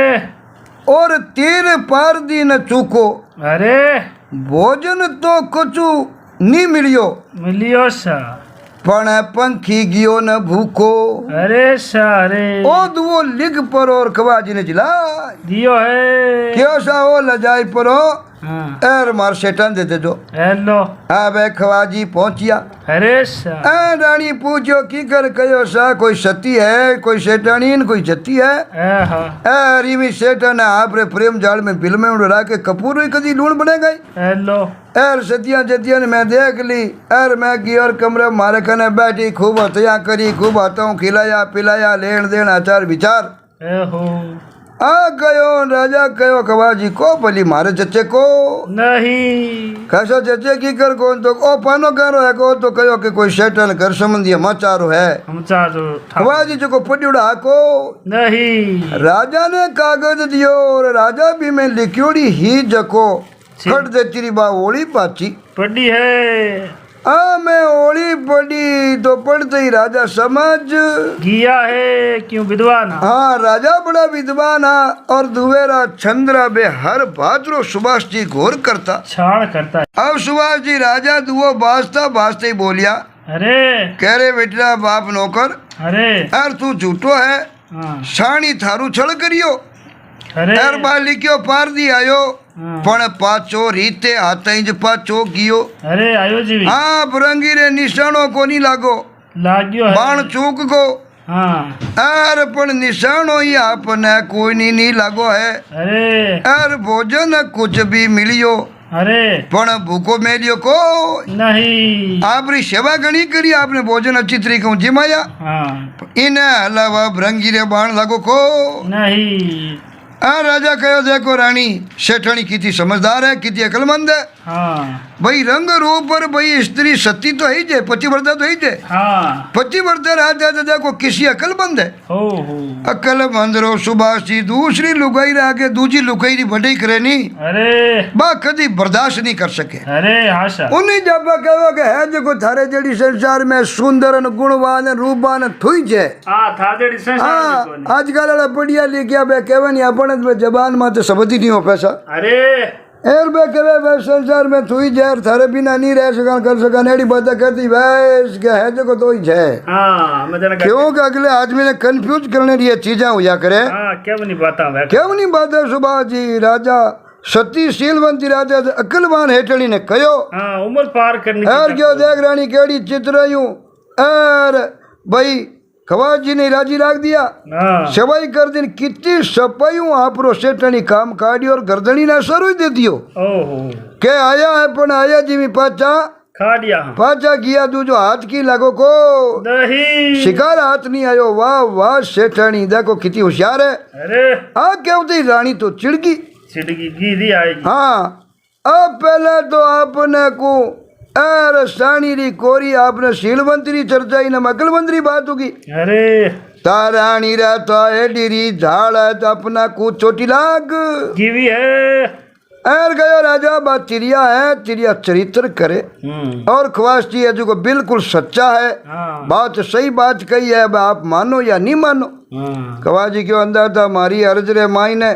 और तीर पार दी न चूको अरे भोजन तो कछु नहीं मिलियो मिलियो सा पण पंखी गियो न भूखो अरे सा अरे ओ दुओ लिख परो और खवाजी ने जिला दियो है क्यों सा ओ लजाई परो हाँ एर मार सेठान दे दे जो हेलो अब खवाजी पहुंचिया अरे सा रानी पूछो की कर कहो सा कोई सती है कोई सेठानी कोई जती है हाँ रिमी सेठन आप रे प्रेम जाल में बिल में उड़ा के कपूर ही कदी लूण बने गई हेलो एर सतिया जतिया ने मैं देख ली एर मैं की और कमरे मारे कने बैठी खूब हथिया करी खूब हाथों खिलाया पिलाया लेन देन आचार विचार हो आ गयो राजा कहो खवाजी को भली मारे चचे को नहीं कैसा चचे की कर कौन तो ओ पानो करो है को तो कहो कि कोई सेठन कर संबंधी समाचारो है हम चारो खवाजी जो को पटियोड़ा को नहीं राजा ने कागज दियो और राजा भी में लिखियोड़ी ही जको खट दे तेरी बा ओली पाची पड़ी है आ मैं ओली पड़ी तो पढ़ते ही राजा समझ गया है क्यों विद्वान हाँ राजा बड़ा विद्वान है और दुवेरा चंद्रा बे हर बाजरो सुभाष जी घोर करता छाण करता है अब सुभाष जी राजा दुओ बाजता बाजते ही बोलिया अरे कह रे बेटा बाप नौकर अरे यार तू झूठो है हाँ साणी थारू छल करियो अरे यार बा लिखियो पार दी आयो हाँ। पण पाचो रीते हाथे ज पाचो गियो अरे आयो जी हाँ भरंगी रे निशानो को नहीं लागो लाग्यो है बाण चूक गो हाँ अर पण निशानो ही आपने कोई नहीं लागो है अरे अर भोजन कुछ भी मिलियो अरे पण भूखो मेलियो को नहीं आपरी सेवा घणी करी आपने भोजन अच्छी तरीके जिमाया हाँ इन अलावा भरंगी रे बाण लागो को नहीं आ राजा कहो देखो रानी सेठानी कितनी समझदार है, कितनी अकलमंद है। हाँ भाई रंग रूप पर भाई स्त्री सती तो ही जे, पतिव्रता तो ही जे। हाँ पतिव्रता राजा तो देखो किसी अकलमंद है। हो अकलमंद रो सुभाष जी दूसरी लुगाई रे आगे दूजी लुगाई री बड़ी करे नहीं, अरे बा कदी बर्दाश्त नहीं कर सके। अरे आशा उन्हीं जब कहो कि है जो थारे जड़ी संसार में सुंदर गुणवान रूपवान थुई जे। हाँ था जेडी हाँ संसार आजकल वाला बढ़िया लिखिया बे कहवे नहीं अपन में जबान में तो शब्द ही नहीं हो पैसा। अरे एर बे कहवे बे संसार में थुई जहर थारे बिना नहीं रह सका कर सका नेड़ी बात करती वैस के है जो तो ही है। हाँ मैं जना क्यों कि अगले आदमी ने कंफ्यूज करने लिए चीजें हुआ करे। हाँ क्या नहीं बाता मैं क्यों नहीं बात है सुभाष जी राजा सती शीलवंती राजा अकलवान हेठड़ी ने कहो। हाँ उम्र पार करनी एर क्यों देख रानी केड़ी चित्र यूं एर भाई खवाज जी ने राजी राख दिया। हाँ सवाई कर दिन कितनी सपाइयों आपरो सेठनी काम काढ़ी और गर्दनी ना सरू दे दियो ओहो के आया है पण आया जी पाचा खा दिया हाँ पाचा किया तू जो हाथ की लगो को नहीं शिकार हाथ नहीं आयो। वाह वाह सेठनी देखो कितनी होशियार है। अरे आ क्या होती रानी तो चिड़गी छिड़की गिरी आएगी। हाँ अब पहले तो आपने को एर सानी री कोरी आपने शीलवंती री चर्चा ही न अकलवंती बात होगी। अरे तारानी रहता है डिरी झाड़ है तो अपना कुछ चोटी लाग कीवी है। एर गया राजा बात चिड़िया है, चिड़िया चरित्र करे और ख्वाहिश है जो को बिल्कुल सच्चा है। हाँ बात सही बात कही है, अब आप मानो या नहीं मानो। हाँ खवाजी क्यों अंदर था हमारी अर्ज रे माई ने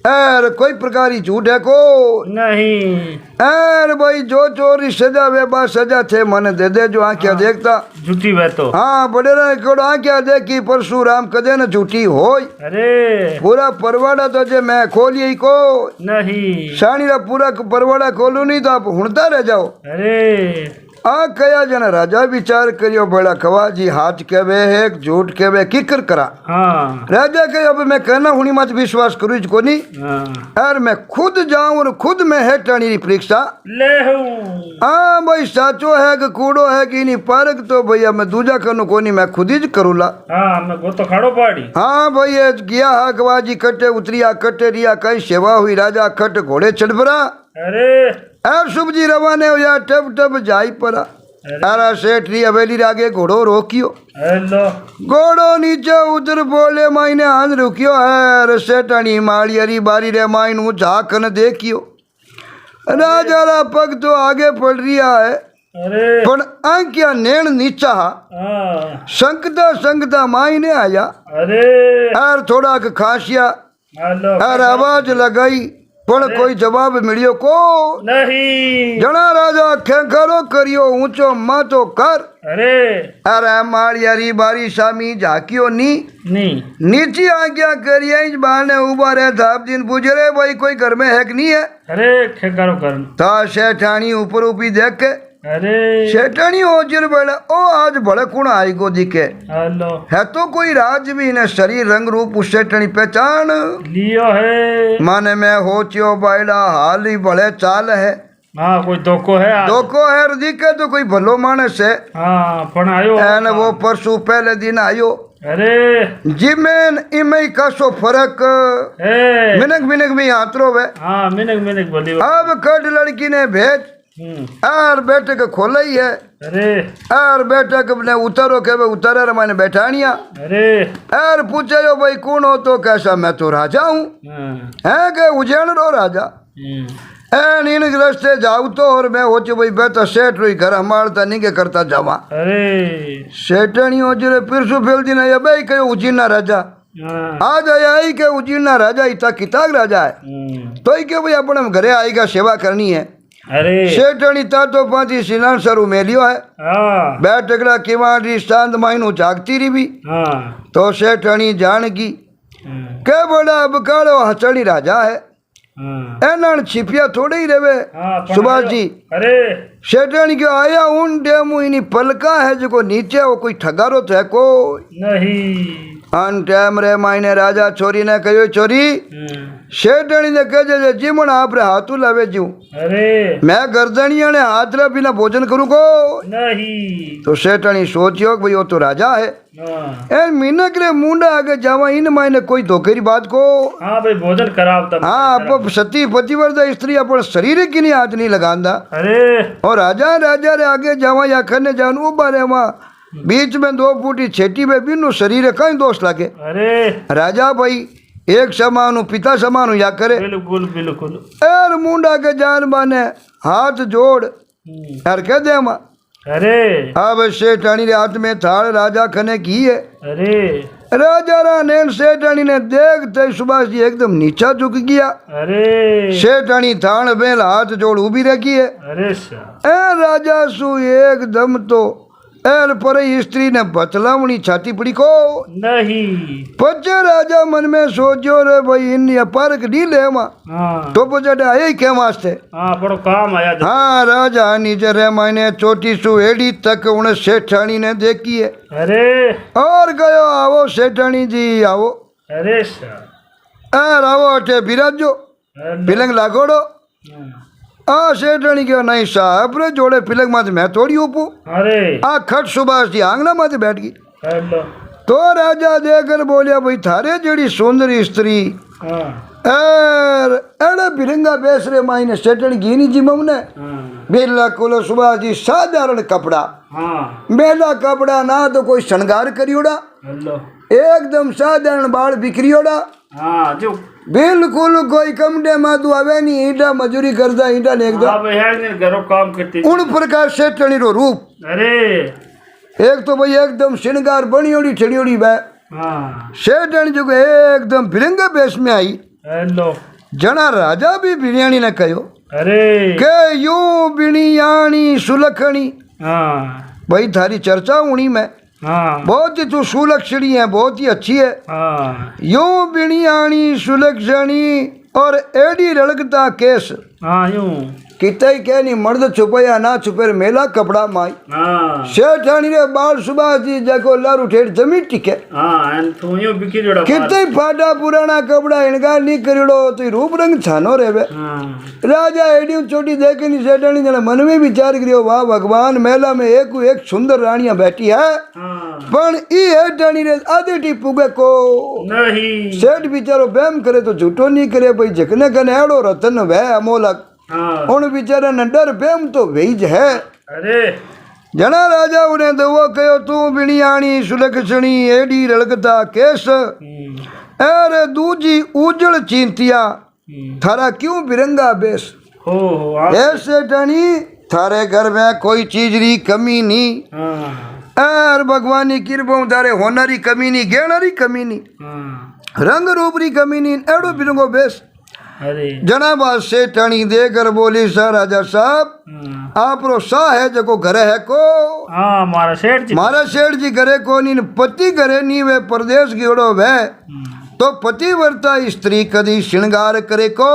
एर कोई प्रकार की झूठ है को नहीं। एर भाई जो चोरी सजा वे बात सजा थे मन दे दे जो आंखें देखता झूठी वे तो हाँ बड़े रे कोड़ आंखें देखी परशुराम कदे न झूठी होई। अरे पूरा परवाड़ा तो जे मैं खोलिए को नहीं। सानी रा पूरा परवाड़ा खोलू नहीं तो आप हुणता रह जाओ। अरे आ कया जना राजा विचार करियो बड़ा खवाजी हाथ केवे है झूठ केवे किकर करा। हाँ राजा कहे अब मैं कहना हुनी मत विश्वास करूँ को नहीं। हाँ यार मैं खुद जाऊं और खुद मैं है टाणी री परीक्षा ले हूँ। हाँ भाई साचो है कि कूड़ो है कि नहीं परख तो भैया मैं दूजा करनो को नहीं मैं खुद ही करूला। हाँ मैं वो तो खड़ो पाड़ी। हाँ भाई ये किया है खवाजी कटे उतरिया कटे रिया कई सेवा हुई राजा खट घोड़े चढ़ पड़ा। अरे यार शुभ जी रवाने हो यार टप टप जाई पड़ा। यार सेठ री हवेली आगे घोड़ो रोकियो हेलो घोड़ो नीचे उतर बोले मायने हाथ रुकियो है सेठानी माड़ी अरी बारी रे माइन हूँ झाकन देखियो राजा रा पग तो आगे पड़ रिया है अरे पण आंखिया नेण नीचा हाँ संकता संकता मायने आया। अरे यार थोड़ा खासिया हेलो यार आवाज लगाई पण कोई जवाब मिलियो को नहीं। जना राजा खेखरो करियो ऊंचो मातो कर। अरे अरे माड़ियारी बारी सामी झाकियो नी नहीं। नीची आज्ञा करिए इस बहाने उबा रहे था आप दिन पूछ रहे भाई कोई घर में है कि नहीं है। अरे ठेकारो कर। ता सेठानी ऊपर ऊपी देख के अरे सेठानी ओजर बड़े ओ आज बड़े कुण आई को दिखे हेलो है तो कोई राज भी न शरीर रंग रूप उस सेठानी पहचान लियो है। माने मैं हो चियो बाइला हाल ही बड़े चाल है। हाँ कोई धोखो है आज। दोको है दिखे तो कोई भलो मानस है। हाँ पण आयो एन वो परसों पहले दिन आयो। अरे जिमेन इमें कासो फर्क ए मिनक मिनक में हाथरो वे। हाँ मिनक मिनक बोली। अब कट लड़की ने भेज यार बैठक खोला ही है। अरे यार बैठक ने उतारो के उतारे रे मैंने बैठानिया। अरे यार पूछे जो भाई कौन हो तो कैसा मैं तो राजा हूँ है के उजैन रो राजा एन इन रस्ते जाऊ तो और मैं हो भाई बेटा सेठ रही घर हमारता नहीं के करता जावा। अरे सेठनी हो जरे पिरसु फेल दिन है भाई कहो उजीना राजा आज आया ही के उजीना राजा इतना किताब राजा है तो ही के भाई अपने घरे आएगा सेवा करनी है। अरे सेठनी ता तो पांची सिनान सरू मेलियो है। हाँ बैठकड़ा किवाड़ी शांत माइनू जागती रही भी हाँ तो सेठनी जान की के बड़ा अब काड़ो हचड़ी राजा है एना छिपिया थोड़े ही रहे। सुभाष जी अरे सेठनी क्यों आया उन डेमू इनी पलका है जो नीचे वो कोई ठगारो तो है कोई नहीं। अन टाइम रे मायने राजा छोरी ने कहो छोरी શેઠાણી ને કહે છે જીમણ આપણે હાથું લાવે જ્યું अरे मैं गर्दनिया ने हाथ रे बिना भोजन करूँ को नहीं तो सेठानी सोचियो कि भाई वो तो राजा है हाँ ए मीनक रे मुंडा आगे जावा इन मायने कोई धोखेरी बात को हाँ भाई भोजन कराव तब हाँ आप सती पतिव्रता स्त्री अपन शरीर की नहीं हाथ नहीं लगांदा अरे और राजा रे आगे जावा या खने जान उबा रे वहाँ बीच में 2 फूटी छेटी में बिनु शरीर कहीं दोष लागे अरे राजा भाई एक समानु पिता समानु या करे बिल्कुल बिल्कुल एर मुंडा के जान बाने हाथ जोड़ यार कह दे हम अरे अब सेठानी रे हाथ में थाल राजा खने की है अरे राजा रा नैन सेठानी ने देखते सुभाष जी एकदम नीचा झुक गया अरे सेठानी थाल बेल हाथ जोड़ उभी रखी है अरे सा ए राजा सु एकदम तो एर पर स्त्री ने बतलावनी छाती पड़ी को नहीं पचे राजा मन में सोचो रे भाई इन अपारक नी ले हाँ तो पचे आए के वास्ते हाँ बड़ो काम आया था। हाँ राजा नीचे रे मायने चोटी सुहेड़ी तक उन्हें सेठानी ने देखी है अरे और गयो आवो सेठानी जी आवो अरे सा एर आवो अठे बिराजो पिलंग लागोड़ो आ सेठानी क्यों नहीं साहब रे जोड़े पिलंग माथे मैं थोड़ी ऊपू अरे आ खट सुभाष जी आंगना माथे बैठ गई हेलो तो राजा देकर बोलिया भाई थारे जेड़ी सुंदरी स्त्री हाँ एर एड़े बिरंगा बेस रे मायने सेठानी घीनी जी ममने हाँ बेला कोलो सुभाष जी साधारण कपड़ा हाँ मेला कपड़ा ना तो कोई श्रृंगार करियोड़ा हेलो एकदम साधारण बाल बिखरियोड़ा हाँ जो बिल्कुल कोई कमडे माधु आवे नहीं ईटा मजूरी करता ईटा ने एकदम हाँ भाई है नहीं घरों काम करती उन प्रकार सेठानी रो रूप अरे एक तो भाई एकदम श्रृंगार बनियोड़ी छड़ियोड़ी बे हाँ सेठानी जो एकदम बिरंगा बेस में आई हेलो जना राजा भी बिरयानी ने कहो अरे के यूं बिणियाणी सुलखणी हाँ भाई थारी चर्चा होनी में हाँ बहुत ही तू सुलक्षणी है बहुत ही अच्छी है हाँ यूं बिणियाणी सुलक्षणी और एडी रड़कता केस हाँ यूं कितई के नहीं मर्द छुपया ना छुपे मेला कपड़ा माई हाँ सेठानी रे बाल सुभाष जी जको लारू ठेठ जमीन टिके हाँ एन तू यूं बिकी जोड़ा कितई फाटा पुराना कपड़ा इनकार नहीं करियो तो रूप रंग छानो रेवे हाँ राजा एडियो चोटी देखे नहीं सेठानी जने मन में विचार करियो वाह भगवान मेला में एक सुंदर रानियां बैठी है हाँ पण ई हेठानी रे आधे टी पुगे को नहीं सेठ बिचारो बेम करे तो झूठो नहीं करे भाई जकने कने एड़ो रतन वे अमोलक हाँ उन बेचारा ने डर बेम तो वेज है अरे जना राजा उन्हें दवो कहो तू बिणियाणी सुलक्षणी एडी रड़कता केस अरे दूजी उजड़ चींतिया थारा क्यों बिरंगा बेस हो हाँ ऐसे टनी थारे घर में कोई चीज री कमी नहीं हाँ और भगवान की कृपा थारे होनारी कमी नहीं गेणारी कमी नहीं हाँ रंग रूप री कमी नहीं एडो बिरंगो बेस अरे जनाब सेठानी देकर बोली सा राजा साहब आप रो सा है जको घरे है को हाँ मारा सेठ जी मारा सेठ जी घरे को नी पति घरे नी वे परदेश गियोड़ो वे तो पतिव्रता स्त्री कदी श्रृंगार करे को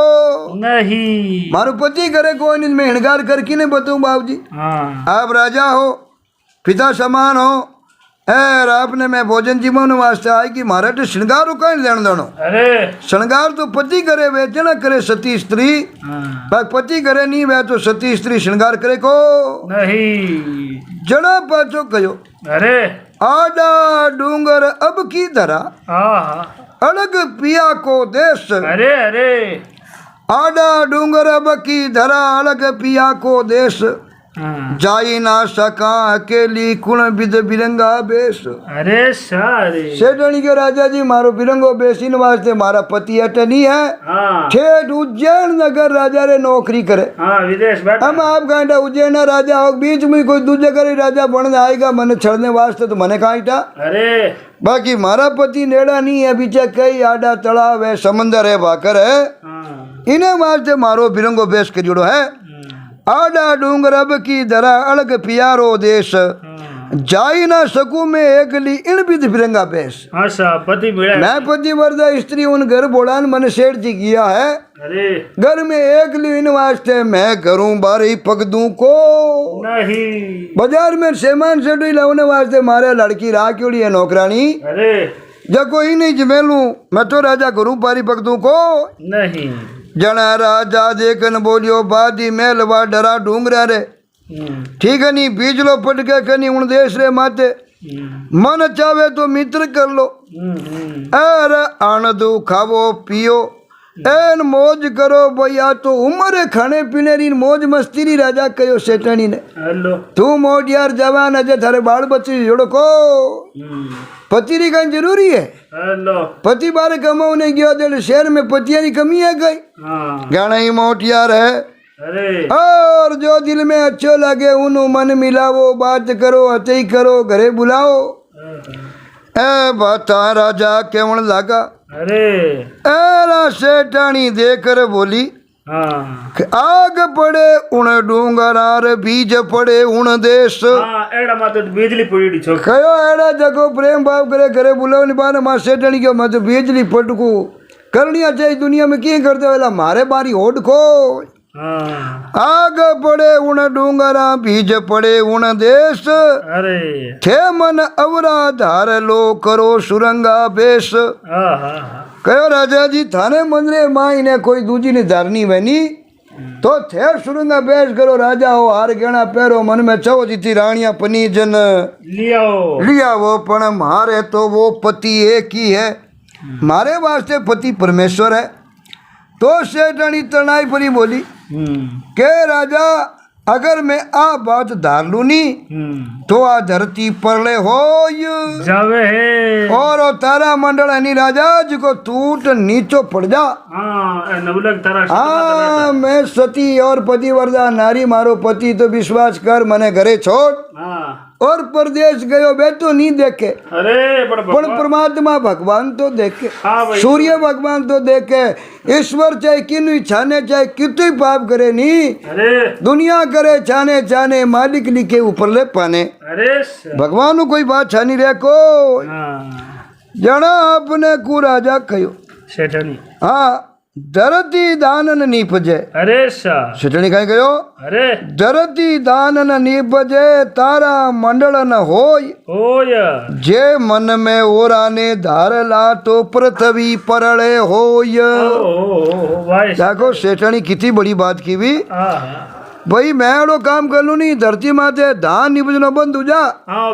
नहीं मारो पति घरे को नी मैं श्रृंगार करके नहीं बताऊं बाबू जी हाँ आप राजा हो पिता समान हो एर आपने मैं भोजन जीवन वास्ते आए कि मारे तो श्रृंगार को कहीं लेन देनो अरे श्रृंगार तो पति करे वे जना करे सती स्त्री हाँ पर पति करे नहीं वे तो सती स्त्री श्रृंगार करे को नहीं जड़ा पाछो कहो अरे आडा डूंगर अब की धरा हाँ अलग पिया को देश अरे अरे आडा डूंगर अब की धरा अलग पिया को देश हाँ जाई ना सका अकेली कुण बिद बिरंगा बेस अरे सारे सेठानी के राजा जी मारो बिरंगो बेस इन वास्ते मारा पति अटे नहीं है हाँ ठेठ उज्जैन नगर राजा रे नौकरी करे हाँ विदेश बैठा हम आप कहा उज्जैन राजा हो बीच में कोई दूसरे करे राजा बनने आएगा मने छड़ने वास्ते तो मने कहा अरे बाकी मारा पति नेड़ा नहीं है बीचे कई आडा तालाब है समंदर है भाकर है हाँ इन्हें वास्ते मारो बिरंगो बेस करियोड़ो है आडा डूंगर अब की धरा अलग पियारो देश जाई ना सकूं मैं एकली इन बिद बिरंगा बेस हाँ साहब पति मिला मैं पतिव्रता स्त्री उन घर बोलान मन सेठ जी किया है अरे घर में एकली इन वास्ते मैं करूं बारी पग दूं को नहीं बाजार में सामान सेठ लाने वास्ते मारे लड़की राखियोड़ी है नौकरानी अरे जको ही नहीं जमेलू मैं तो राजा गुरु पारी भक्तों को नहीं। जना राजा देखन बोलियो बादी मेलवा डरा डूंगरा रे ठीक है नी बीजलो पट के कनी उन देश रे माते मन चावे तो मित्र कर लो अरे आनंद खावो पियो एन मौज करो भैया तो उम्र खाने पीने री मौज मस्ती री राजा कहो सेठानी ने हेलो तू मोट यार जवान अजय थारे बाल बच्चे जोड़ो को पति री कहीं जरूरी है हेलो पति बारे कमाऊ नहीं गया दिल शहर में पतियां की कमी है गई गाना ही मोट यार है अरे और जो दिल में अच्छो लगे उन्हों मन मिलाओ बात करो अतई करो घरे बुलाओ ए बता राजा केवण लागा अरे एरा सेठानी देकर बोली कि आग पड़े उन डूंगरार बीज पड़े उन देश एड़ा मातो बिजली पड़ी छो कयो एड़ा जगो प्रेम भाव करे घरे बुलाओ नहीं बाने मां सेठानी क्यों मैं तो बिजली पटकू करनी चाहिए दुनिया में क्या करते वेला मारे बारी होड़ को आग पड़े उन डूंगरा बीज पड़े उन देश अरे थे मन अवरा धार लो करो सुरंगा बेस कहो राजा जी थाने मंदरे माई ने कोई दूजी ने धारनी बनी तो थे सुरंगा बेस करो राजा हो हार गहना पैरो मन में चो जीती रानिया पनी जन लिया वो पण मारे तो वो पति एक ही है मारे वास्ते पति परमेश्वर है तो सेठानी तनाई परी बोली के राजा अगर मैं आ बात धार लू नी तो आ धरती परले हो जावे है और तारा मंडल है राजा जी को टूट नीचो पड़ जा हाँ मैं सती और पतिव्रता नारी मारो पति तो विश्वास कर मने घरे छोड़ और परदेश गयो बे तो नहीं देखे अरे पर परमात्मा भगवान तो देखे सूर्य भगवान तो देखे ईश्वर चाहे किन्हीं छाने चाहे कितने पाप करे नहीं दुनिया करे छाने छाने मालिक लिखे ऊपर ले पाने भगवान कोई बात छानी रे को जना अपने को राजा कहो सेठानी हाँ धरती दानन नीपजे अरे सेठानी कहीं कहो अरे धरती दानन नीपजे तारा मंडल न होय जे मन में ओरा ने धारला तो पृथ्वी परले होय देखो सेठानी कितनी बड़ी बात की भी भाई मैं एड़ो काम कर लू नहीं धरती माथे धान निपजनो बंद हो जा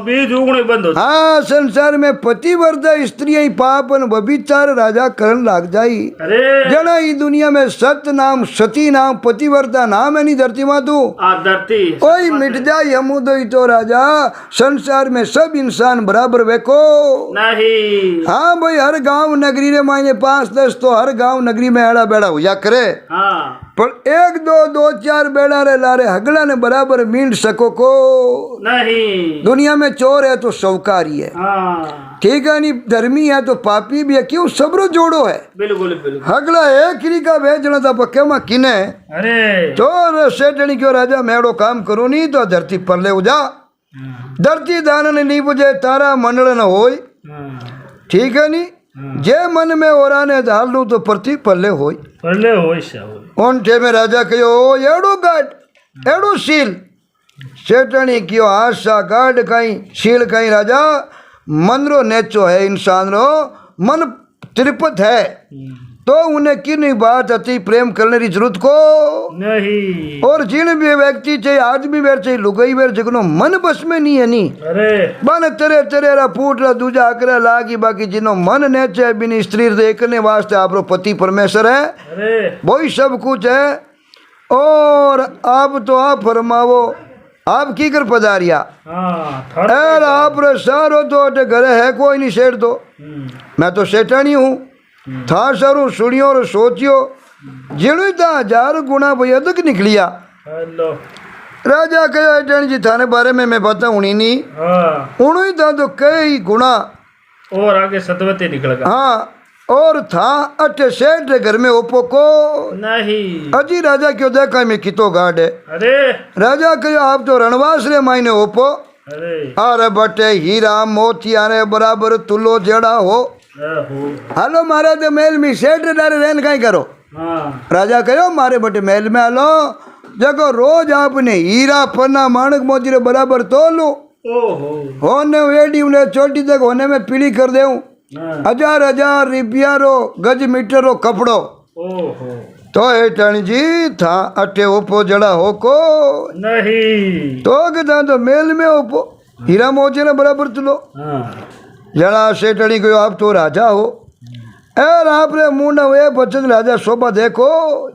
बीज उगने बंद हो हाँ संसार में पतिव्रता स्त्री पाप व्यभिचार राजा करण लाग जाई जना ही दुनिया में सत्य नाम सती नाम पतिव्रता नाम है नहीं धरती मातू धरती कोई मिट जाए हम तो राजा संसार में सब इंसान बराबर वेको नहीं हाँ भाई हर गांव नगरी रे मायने 5-10 तो हर गांव नगरी में एड़ा बेड़ा हुआ करे पर 1-2 4 बेड़ा रे लारे हगला ने बराबर मींड सको को नहीं दुनिया में चोर है तो शौकारी है ठीक है नहीं धर्मी है तो पापी भी है क्यों सबरो जोड़ो है बिल्कुल हगला एक ही का भेजना था पक्के में किने अरे तो सेठनी क्यों राजा मेड़ो काम करो नहीं तो धरती पर ले जा धरती दानन नहीं बुझे तारा मंडल न होय ठीक है नहीं जे मन में ओरा ने धार लू तो पृथ्वी पल्ले होय उन ठे में राजा कहो एड़ो गाड एड़ो शील सेठनी क्यों आशा गाड कहीं शील कहीं राजा मन रो नेचो है इंसान रो मन त्रिपत है तो उन्हें किन बात अति प्रेम करने की जरूरत को नहीं और जिन भी व्यक्ति चाहे आज भी वेर चाहे लुगाई वेर जगनो मन बस में नहीं है नहीं बन तेरे तेरे रा फूट रा दूजा अकरा लागी बाकी जिनो मन ने चाहे बिन स्त्री देखने वास्ते आपरो पति परमेश्वर है वही सब कुछ है और आप तो आप फरमावो आप की कर पधारिया आप सारो तो घरे है कोई नहीं सेठ दो मैं तो सेठानी हूँ था सरू सुनियो और सोचियो जिणु था 1000 गुना भाई अधिक निकलिया राजा कहो एटन जी थाने बारे में मैं पता हुई नहीं उन्हीं था तो कई गुना और आगे सतवती निकल गया हाँ और था अटे सेठ घर में ओपो को नहीं अजी राजा क्यों देखा मैं कितो गाड़ है अरे राजा कहो आप तो रणवास रे मायने ओपो अरे बटे हीरा मोतिया रे बराबर तुलो जेड़ा हो हालो मारे तो मेल में सेठ डारे रहन कहीं करो राजा कहो मारे बटे मेल में हालो जगो रोज आपने हीरा पन्ना माणक मोती बराबर तोलू होने वेडी उन्हें छोटी तक होने में पीली कर देऊं हजार हजार रुपया रो गज मीटर रो कपड़ो ओहो तो हेठणी जी था अटे ओपो जड़ा होको नहीं तो कदा तो मेल में ओपो हीरा मोचे ने बराबर तुलो हाँ जड़ा सेठणी कहो आप तो राजा हो यार आपने मुंडा वे बचत राजा शोभा देखो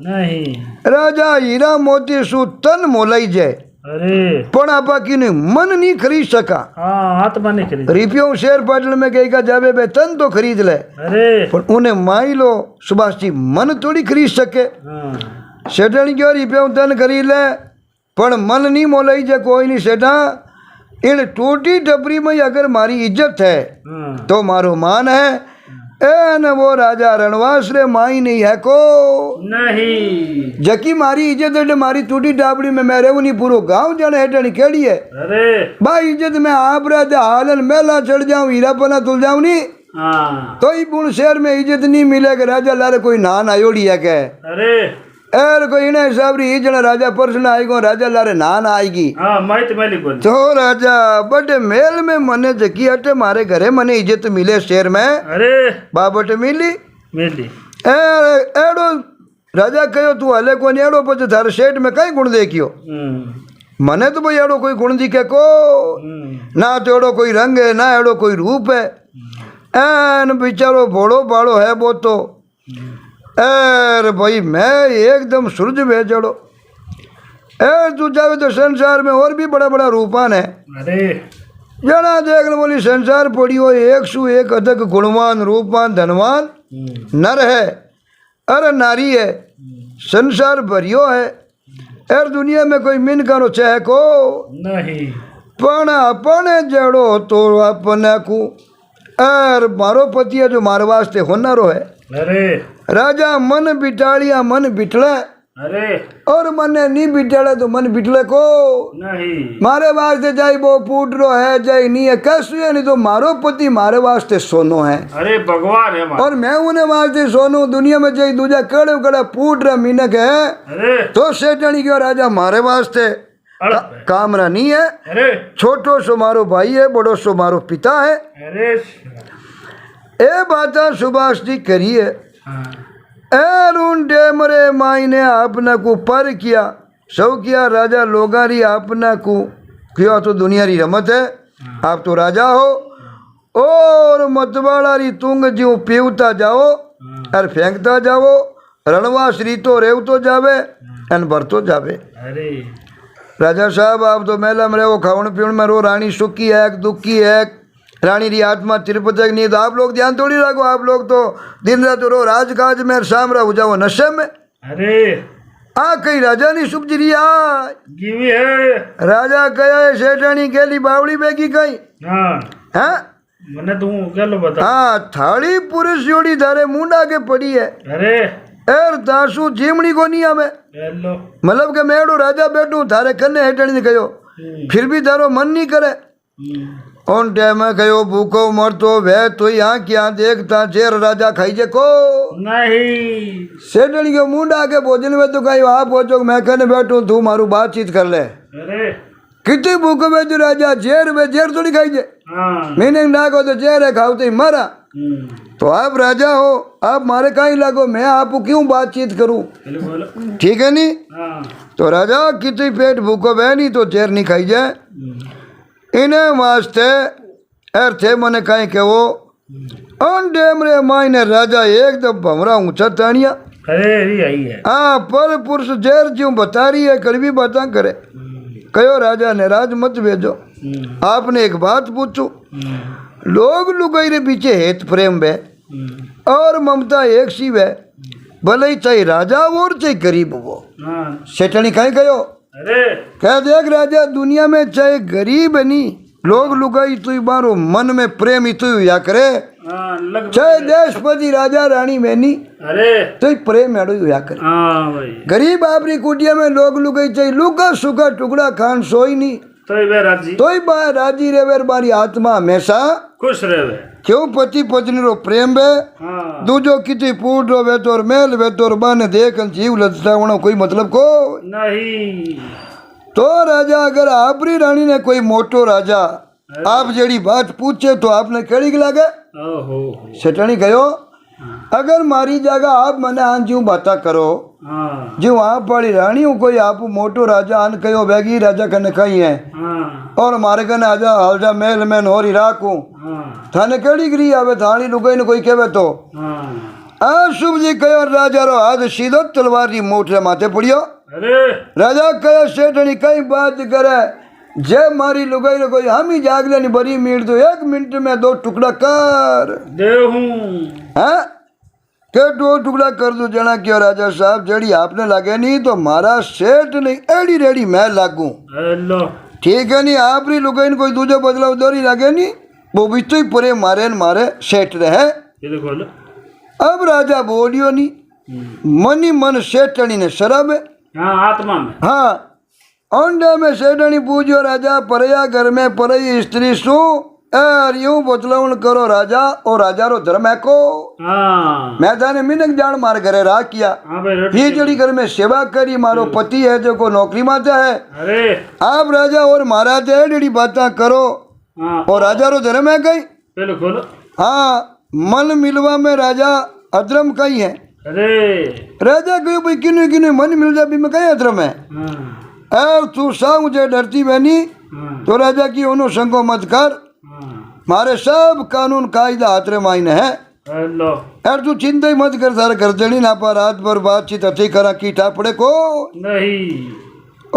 नहीं राजा हीरा मोती सु तन मोलाई जाए अरे पण आपा की मन नहीं खरीद सका हाँ आत्मा नहीं खरीद रुपयो शेर पाटल में कहेगा जावे बे तन तो खरीद ले अरे पण उन्हें माई लो सुभाष जी मन थोड़ी खरीद सके हाँ सेठणी क्यों रुपयो तन खरीद ले पण मन नहीं मोलाई जाए कोई नहीं सेठा इन टूटी टपरी में अगर मारी इज्जत है हाँ तो मारो मान है ए न वो राजा रणवास रे माई नहीं है को नहीं जकी मारी इज्जत है मारी टूटी टापड़ी में मैं रहूं नहीं पूरो गांव जाने हेटनी केड़ी है अरे भाई इज्जत में आप रहते हालन मेला चढ़ जाऊं हीरा पना तुल जाऊं नहीं हाँ तो ही पूर्ण शहर में इज्जत नहीं मिलेगा राजा लारे कोई नान आयोड़ी है के अरे एर कोई इन्हें हिसाब री जना राजा पर्सन आएगो राजा लारे नान आएगी हाँ माई तो मैली बोली तो राजा बटे मेल में मने जकी हटे मारे घरे मने इज्जत मिले शहर में अरे बाबट मिली मिली एड़ो राजा कहो तू हले कोनी एड़ो पछे थारे सेठ में कई गुण देखियो मने तो भाई एड़ो कोई गुण दिखे को ना तो एड़ो कोई रंग है ना एड़ो कोई रूप है एन बेचारो भोड़ो भाड़ो है वो तो एर भाई मैं एकदम सूरज भेजड़ो एर तू जावे तो संसार में और भी बड़ा बड़ा रूपान है अरे जना देख ले बोली संसार पड़ी हो एक सु एक अधिक गुणवान रूपवान धनवान नर है अरे नारी है संसार भरियो है एर दुनिया में कोई मिन करो चाहे को नहीं पण अपने जड़ो तो अपने को एर मारो पति है जो मारे वास्ते होनारो है अरे राजा मन बिटालिया मन बिटले अरे और मन नहीं बिटाले तो मन बिटले को नहीं मारे वास्ते जाई वो पूटरो है जाई नहीं है कैसे है नहीं तो मारो पति मारे वास्ते सोनो है अरे भगवान है और मैं उन्हें वास्ते सोनू दुनिया में जाई दूजा कड़े कड़े पूट रहा मीनक है अरे तो सेठनी क्यों राजा मारे वास्ते कामरा नहीं है अरे छोटो सो मारो भाई है बड़ो सो मारो पिता है अरे ए बात सुभाष जी करिए एरुण डेमरे माई ने आपना को पर किया सौ किया राजा लोगारी आपना को क्यों तो दुनिया री रमत है आप तो राजा हो और मतवाड़ा री तुंग ज्यों पीवता जाओ और फेंकता जाओ रणवास रीतो रेवतो जावे एन भरतो जावे अरे राजा साहब आप तो मेला में रहो खावन पीवन में रो रानी सुखी है दुखी है रानी री आत्मा तिरुपति नहीं तो आप लोग ध्यान थोड़ी रखो आप लोग तो दिन रात रो राजकाज में शाम रहो जाओ नशे में अरे आ कहीं राजा नहीं सुख जी गिवी है राजा कया सेठानी गेली बावड़ी बेगी कहीं हाँ हाँ मने तू क्या लो बता हाँ थाली पुरुष जोड़ी थारे मुंडा के पड़ी है अरे एर दासू जीमणी को नहीं हमें हेलो मतलब के मेड़ो राजा बैठू थारे कन्ने हेठणी ने कहो फिर भी थारो मन नहीं करे उन टाइम में कहो भूखो मरतो वे तो यहाँ क्या देखता जेर राजा खाई जे को नहीं सेठनी के मुंडा के भोजन में तो कही आप पहुंचो मैं कहने बैठू तू मारू बातचीत कर ले अरे कितनी भूख में जो राजा जेर थोड़ी खाई जे हाँ मीनिंग ना को तो जेर है खाओ तो ही मरा तो आप राजा हो आप मारे कहीं लगो मैं आपको क्यों बातचीत करूं बोलो ठीक है नहीं हाँ तो राजा कितनी पेट भूखो बह नहीं तो जेर नहीं खाई जाए इन्हें वास्ते एर थे मने कहीं के वो अन डेमरे मायने राजा एकदम भमरा ऊंचा तानिया अरे आई है हाँ पर पुरुष जेर ज्यों बता रही है कड़वी बातें करे कहो राजा ने राज मत भेजो आपने एक बात पूछू लोग लुगाई रे पीछे हेत प्रेम बे और ममता एक सी वे भले ही चाहे राजा और चाहे गरीब वो हाँ सेठनी कहीं कहो अरे कह देख राजा दुनिया में चाहे गरीब नहीं लोग लुगाई तू मारो मन में प्रेम ही तू या करे हाँ लग चाहे देशपति राजा रानी मैनी अरे तो प्रेम एड़ो या करे हाँ भाई गरीब आपरी कुटिया में लोग लुगाई चाहे लुका सुखा टुकड़ा खान सोई नहीं तो वे राजी तो ही राजी रे बारी आत्मा हमेशा खुश रहे क्यों पति पत्नी रो प्रेम बे हाँ दूजो किती पूड रो वे तोर मेल वे तोर बन देख जीव लचता होना कोई मतलब को नहीं तो राजा अगर आपरी रानी ने कोई मोटो राजा आप जेड़ी बात पूछे तो आपने केड़ी लागे ओहो सेठानी कहो अगर मारी जगह आप मने आन जू बाता करो हाँ जो आप वाली रानी हूँ कोई आप मोटो राजा आन कहो बैगी राजा कने कही है हाँ और मारे कने आजा हालजा मेल में नोरी राखूं हाँ थाने केड़ी गिरी आवे थानी लुगाई ने कोई कहवे तो हाँ आ शुभ जी कहो राजा रो हाथ सीधो तलवार री मोट रे माथे पड़ियो अरे राजा कहो सेठनी कई बात करे जे मारी लुगाई रे कोई हम ही जागले नी बरी मीट तो 1 मिनट में 2 टुकड़ा कर देव हूँ हैं के 2 टुकड़ा कर दो जना क्यों राजा साहब जड़ी आपने लगे नहीं तो मारा सेठ नहीं एड़ी रेडी मैं लागू हेलो ठीक है नहीं आप री लुगाई ने कोई दूजे बदलाव दौरी लगे नहीं वो भी तो ही पूरे मारे न मारे सेठ रहे बिल्कुल अब राजा बोलियो नहीं मनी मन सेठनी ने शराब है हाँ आत्मा में हाँ अंडे में सेठनी पूछो राजा परया घर में परई स्त्री शू एर यूं बतलावन करो राजा और राजा रो धर्म है को हाँ मैं थाने मिनक जान मार घरे राह किया हाँ भाई रोटी ये जड़ी घर में सेवा करी मारो पति है जो को नौकरी माते है अरे आप राजा और महाराज है जड़ी बातें करो हाँ और राजा रो धर्म है गई बिल्कुल हाँ मन मिलवा में राजा अधर्म कही है अरे राजा कहो भाई किन्ने किन्ने मन मिल जा भी में कहीं अधर्म है हाँ और तू सा मुझे डरती बहनी हाँ तो राजा की उन्हों संगो मत कर हाँ मारे सब कानून कायदा हाथरे मायने है हेलो यार तू चिंता ही मत कर सारे घर जड़ी ना पा रात भर बातचीत अति करा कीटा पड़े को नहीं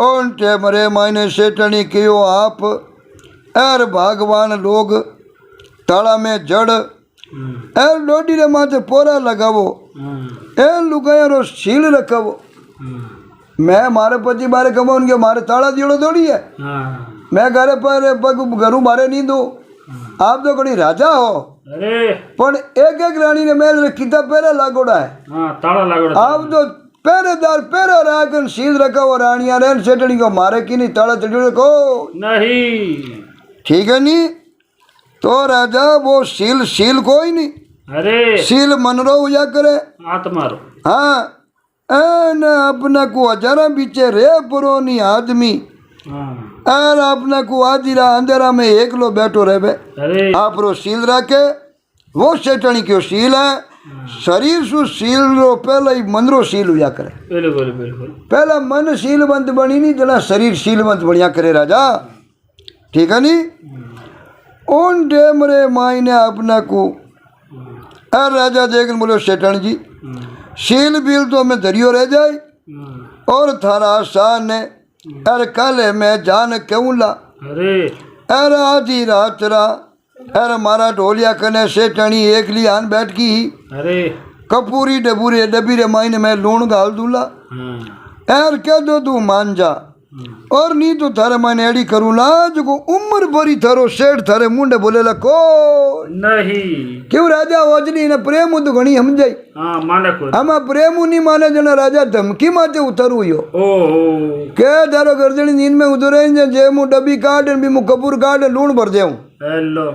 ओन टे मरे मायने सेठनी कियो आप एर भगवान लोग ताला में जड़ एर लोडी रे माथे पोरा लगावो ए लुगाया रो सील रखवो मैं मारे पति बारे कमाऊन के मारे ताला दियोड़ो दौड़ी है हाँ मैं घरे पर पग घरू मारे नहीं दू आप तो कड़ी राजा हो अरे पण एक एक रानी ने मेल रे किता पहरे लागोड़ा है हाँ ताला लागोड़ा आप तो पहरेदार पहरा राखन सील रखा वो रानिया रेन सेठनी को मारे की नहीं ताला चढ़ी को नहीं ठीक है नहीं तो राजा वो सील सील कोई नहीं अरे सील मनरो हुआ करे आत्मा रो हाँ एन अपना को हजारा बीचे रे पुरोनी आदमी हाँ और अपना को आदिरा अंधेरा में एकलो बैठो रहे अरे आप रो सील रखे वो सेठनी क्यों सील है शरीर सु सील रो पहले ही मन रो सील हुआ करे बिल्कुल बिल्कुल पहला मन सीलवंत बनी नहीं जना शरीर सीलवंत बढ़िया करे राजा ठीक है नहीं उन डेम रे मायने अपना को अर राजा देख बोलो सेठन जी सील बिल तो हमें दरियो रह जाए और थारा आसान ने अर कल मैं जान क्यों ला अरे अर आधी रात रा अर मारा ढोलिया कने सेठनी एक लियान बैठ की अरे कपूरी डबूरे डबी रे मायने में लूण गाल दूला हाँ यार कह दो तू मान जा और नहीं तो थारे मैंने एडी करूँ ला जो उम्र भरी थारो सेठ थारे मुंडे बोलेला को नहीं क्यों राजा वजनी ने प्रेम तो घणी समझाई हाँ माने को हम प्रेम नहीं माने जना राजा धमकी माते उतरू यो ओहो के थारो गर्दनी नींद में उतरे जे मु डबी काट भी मु कपूर काट लूण भर देऊं हेलो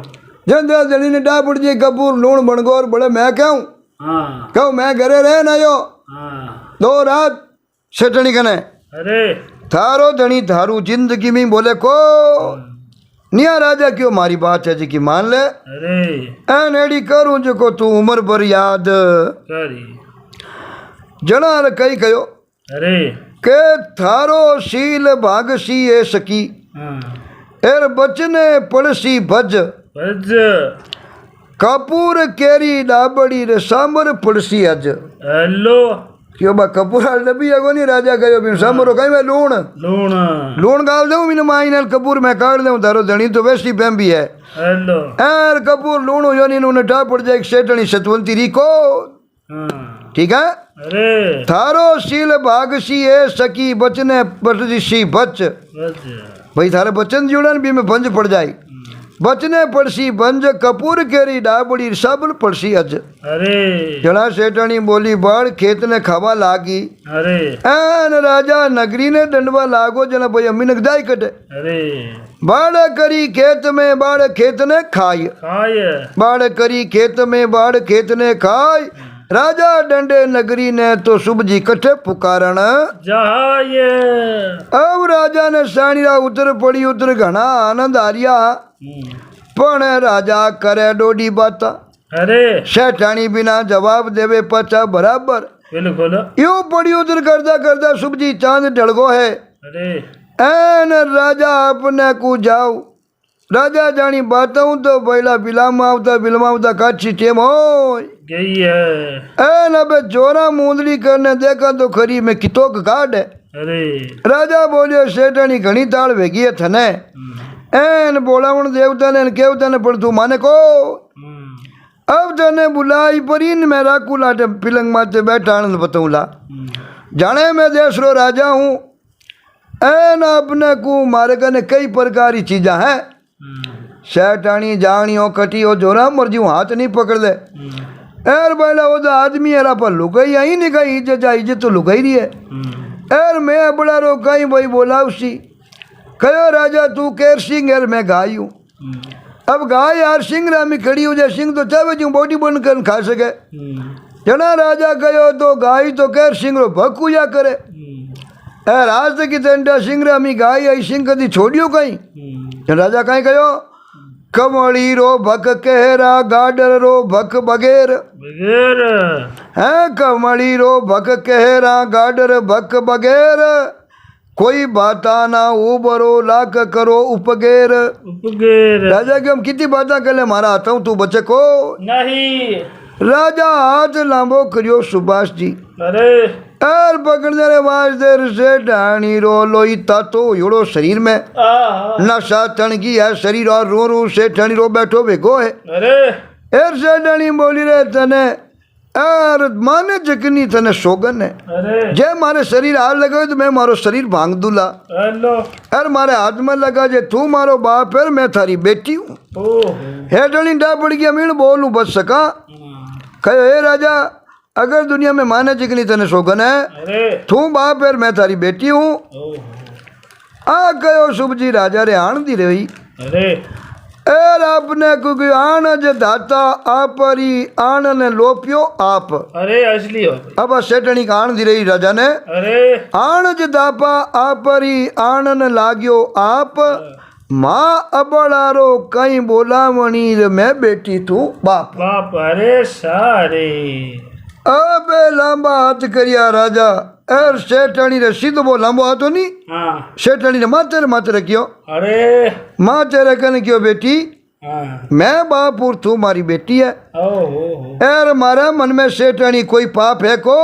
जन जड़ी ने डा पड़ जे कपूर लूण बनगोर बड़े मैं कहूं हाँ कहूं मैं घरे रह ना यो हाँ 2 रात सेठनी कने अरे थारो धनी थारू जिंदगी में बोले को निया राजा क्यों मारी बात है जी की मान ले अरे एन एडी करूं जो को तू उम्र भर याद करी जना कई कयो अरे के थारो शील भागसी ए सकी हाँ एर बचने पड़सी भज बज कपूर केरी डाबड़ी रे सांबर पड़सी अज हेलो क्यों बा कपूर डबी अगो नहीं राजा कयो भी सांबरो कई में लूण लूण लूण गाल दूं मीन माइन कपूर में काट दूं थारो धनी तो वैसी पैम भी है हेलो एर कपूर लूण हो जानी उन्हें डा पड़ जाए सेठनी सतवंती रिको हाँ ठीक है अरे थारो शील भागसी ए सकी बचने पड़सी बच बज भाई थारे बचन जुड़न भी में भंज पड़ जाए बचने पड़सी भंज कपूर केरी डाबड़ी सबल पड़सी अज अरे जड़ा सेठनी बोली बाढ़ खेत ने खावा लागी अरे एन राजा नगरी ने डंडवा लागो जना भाई अम्मी ने जाय कटे अरे बाढ़ करी खेत में बाढ़ खेत ने खाई खाए बाढ़ करी खेत में बाढ़ खेत ने खाई राजा डंडे नगरी ने तो शुभ जी कठे पुकारन जाए अब राजा ने साणीरा उतर पड़ी उतर घना आनंद आरिया पण राजा करे डोडी बाता अरे सेठानी बिना जवाब देवे पचा बराबर बिल्कुल यूं पड़ी उधर करता करता सुबजी चांद ढल गो है अरे एन राजा अपने को जाओ राजा जानी बताऊं तो पहला बिलाम आवता काची टेम हो गई है एन अब जोरा मूंदड़ी करने देखा तो खरी में कितोक काट है अरे राजा बोलियो सेठानी घणी ताल भेगी है थने एन बोलावण देवता ने केवता ने पर तू माने को अब तने बुलाई परीन मैं राकू लाटे पिलंग माते बैठा आनंद बताऊं ला जाने मैं देशरो राजा हूँ एन अपने को मारे कने कई प्रकार की चीजा है सेठानी जानियो कटियो जोरा मर्जी हाथ नहीं पकड़ दे एर बैला वो तो आदमी एरा पर लुगाई आई नहीं गई इज्जत तो लुगाई रही है एर मैं बड़ा रो कहीं भाई बोला उसी कहो राजा तू केर सिंह एर मैं गाय हूँ अब गाय यार सिंह रामी खड़ी हो जाए सिंह तो चाहे जो बॉडी बन कर खा सके जना राजा कहो तो गाय तो केर सिंह रो भकुया करे एर आज तक तंटा सिंह रामी गाय आई सिंह कदी छोड़ियो कहीं राजा कहीं कहो कमड़ी रो भक कहरा गाडर रो भक बगेर बगैर है कमड़ी रो भक कहरा गाडर भक बगैर कोई बाता ना उबरो लाख करो उपगेर उपगैर राजा की हम कितनी बात कर ले मारा आता हूँ तू बचे को नहीं राजा हाथ लांबो करियो सुभाष जी अरे एर पकड़ने रे वास्ते से डाणी रो लोई तातो योड़ो शरीर में नशा तणगी है शरीर और रो से ठणी रो बैठो बेगो है अरे एर से डाणी बोली रे तने एर माने जकनी तने सोगन है अरे जे मारे शरीर हाथ लगे तो मैं मारो शरीर भांग दूला हेलो एर मारे हाथ में लगा जे तू मारो बाप है मैं थारी बेटी हूँ हे डणी डा पड़ गया मीण बोलू बच सका कहो हे राजा अगर दुनिया में माने जिकनी तने शोगन है अरे तू बाप है मैं थारी बेटी हूँ आ कहो शुभ जी राजा रे आन दी रही अरे एर आपने क्योंकि आन ज दाता आपरी आन ने लोपियो आप अरे असली हो अब सेठनी का आन दी रही राजा ने अरे आन ज दापा आपरी आन ने लाग्यो आप माँ अबड़ारो कहीं बोलावणी मैं बेटी तू बाप बाप अरे सारे अबे लंबा हाथ करिया राजा एर सेठानी रे सीधो वो लंबो हाथो नहीं हाँ सेठानी ने माते रखियो अरे माते रखने क्यों बेटी हाँ मैं बापुर तू मारी बेटी है ओ एर मारे मन में सेठानी कोई पाप है को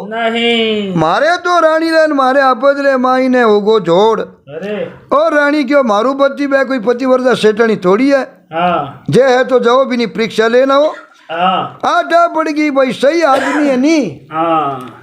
नहीं मारे तो रानी रे मारे आपद रे माई ने होगो जोड़ अरे और रानी क्यों मारू पति बे कोई पतिवर्ता सेठानी थोड़ी है हाँ जे है तो जाओ भी नहीं परीक्षा लेना हो हाँ आटा पड़ गई भाई सही आदमी है नहीं हाँ